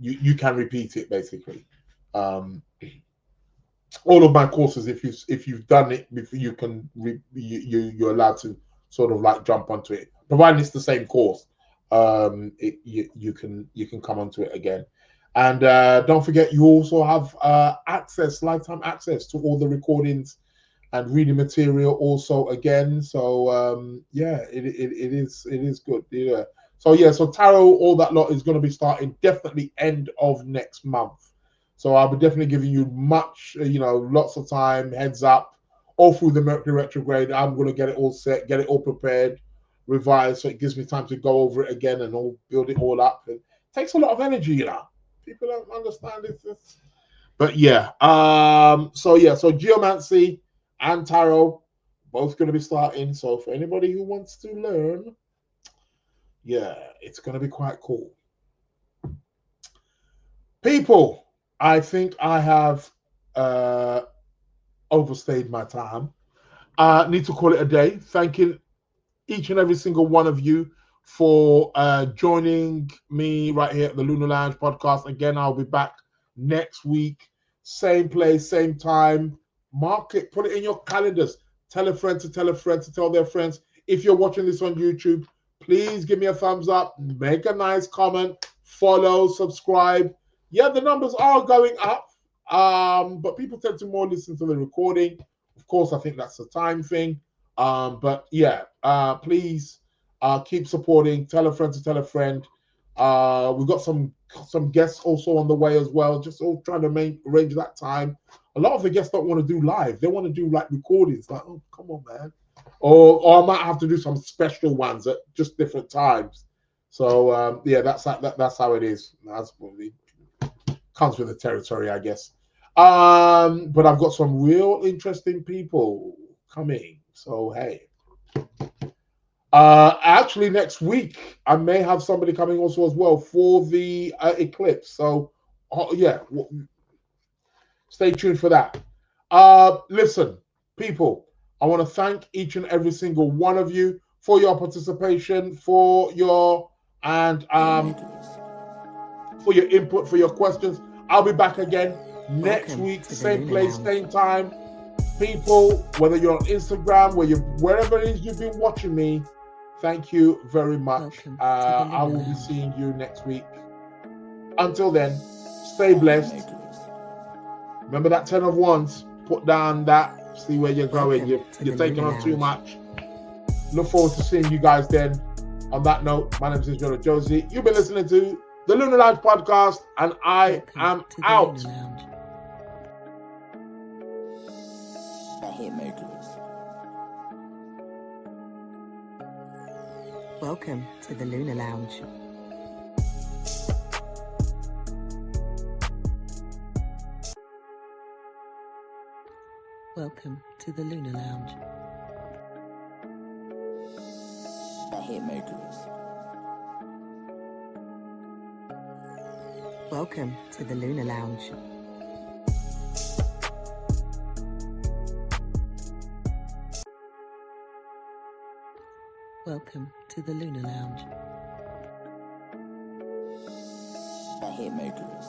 you can repeat it basically. All of my courses, if you've done it, you can you're allowed to sort of like jump onto it, providing it's the same course. You can come onto it again, and don't forget you also have lifetime access to all the recordings and reading material also again. So yeah, it is good. Yeah. So tarot, all that lot is going to be starting definitely end of next month. So I'll be definitely giving you much, lots of time, heads up, all through the Mercury retrograde. I'm going to get it all set, get it all prepared, revised, so it gives me time to go over it again and build it all up. It takes a lot of energy, People don't understand it. But yeah, so geomancy and tarot both going to be starting. So for anybody who wants to learn, yeah, it's going to be quite cool. People, I think I have overstayed my time. Need to call it a day. Thanking each and every single one of you for joining me right here at the Lunar Lounge Podcast. Again, I'll be back next week. Same place, same time. Mark it, put it in your calendars. Tell a friend to tell a friend to tell their friends. If you're watching this on YouTube, please give me a thumbs up, make a nice comment, follow, subscribe. Yeah, the numbers are going up, but people tend to more listen to the recording. Of course, I think that's a time thing. But yeah, please keep supporting. Tell a friend to tell a friend. We've got some guests also on the way as well. Just all trying to arrange that time. A lot of the guests don't want to do live. They want to do like recordings. Like, oh, come on, man. Or I might have to do some special ones at just different times. So yeah, that's how it is. That's probably comes with the territory, I guess. But I've got some real interesting people coming. So hey. Actually, next week I may have somebody coming also as well for the eclipse. So yeah, stay tuned for that. Listen, people, I want to thank each and every single one of you for your participation, for your input, for your questions. I'll be back again next week, same place, same time. People, whether you're on Instagram, wherever it is you've been watching me, thank you very much. I will be seeing you next week. Until then, stay blessed. Remember that 10 of Wands. Put down that. See where you're going. You're taking on too much. Look forward to seeing you guys then. On that note, my name is Israel Josie. You've been listening to the Lunar Lounge Podcast, and I am out. The Hitmakers. Welcome to the Lunar Lounge. Welcome to the Lunar Lounge. The Hitmakers. Welcome to the Lunar Lounge. Welcome to the Lunar Lounge. The Hitmakers.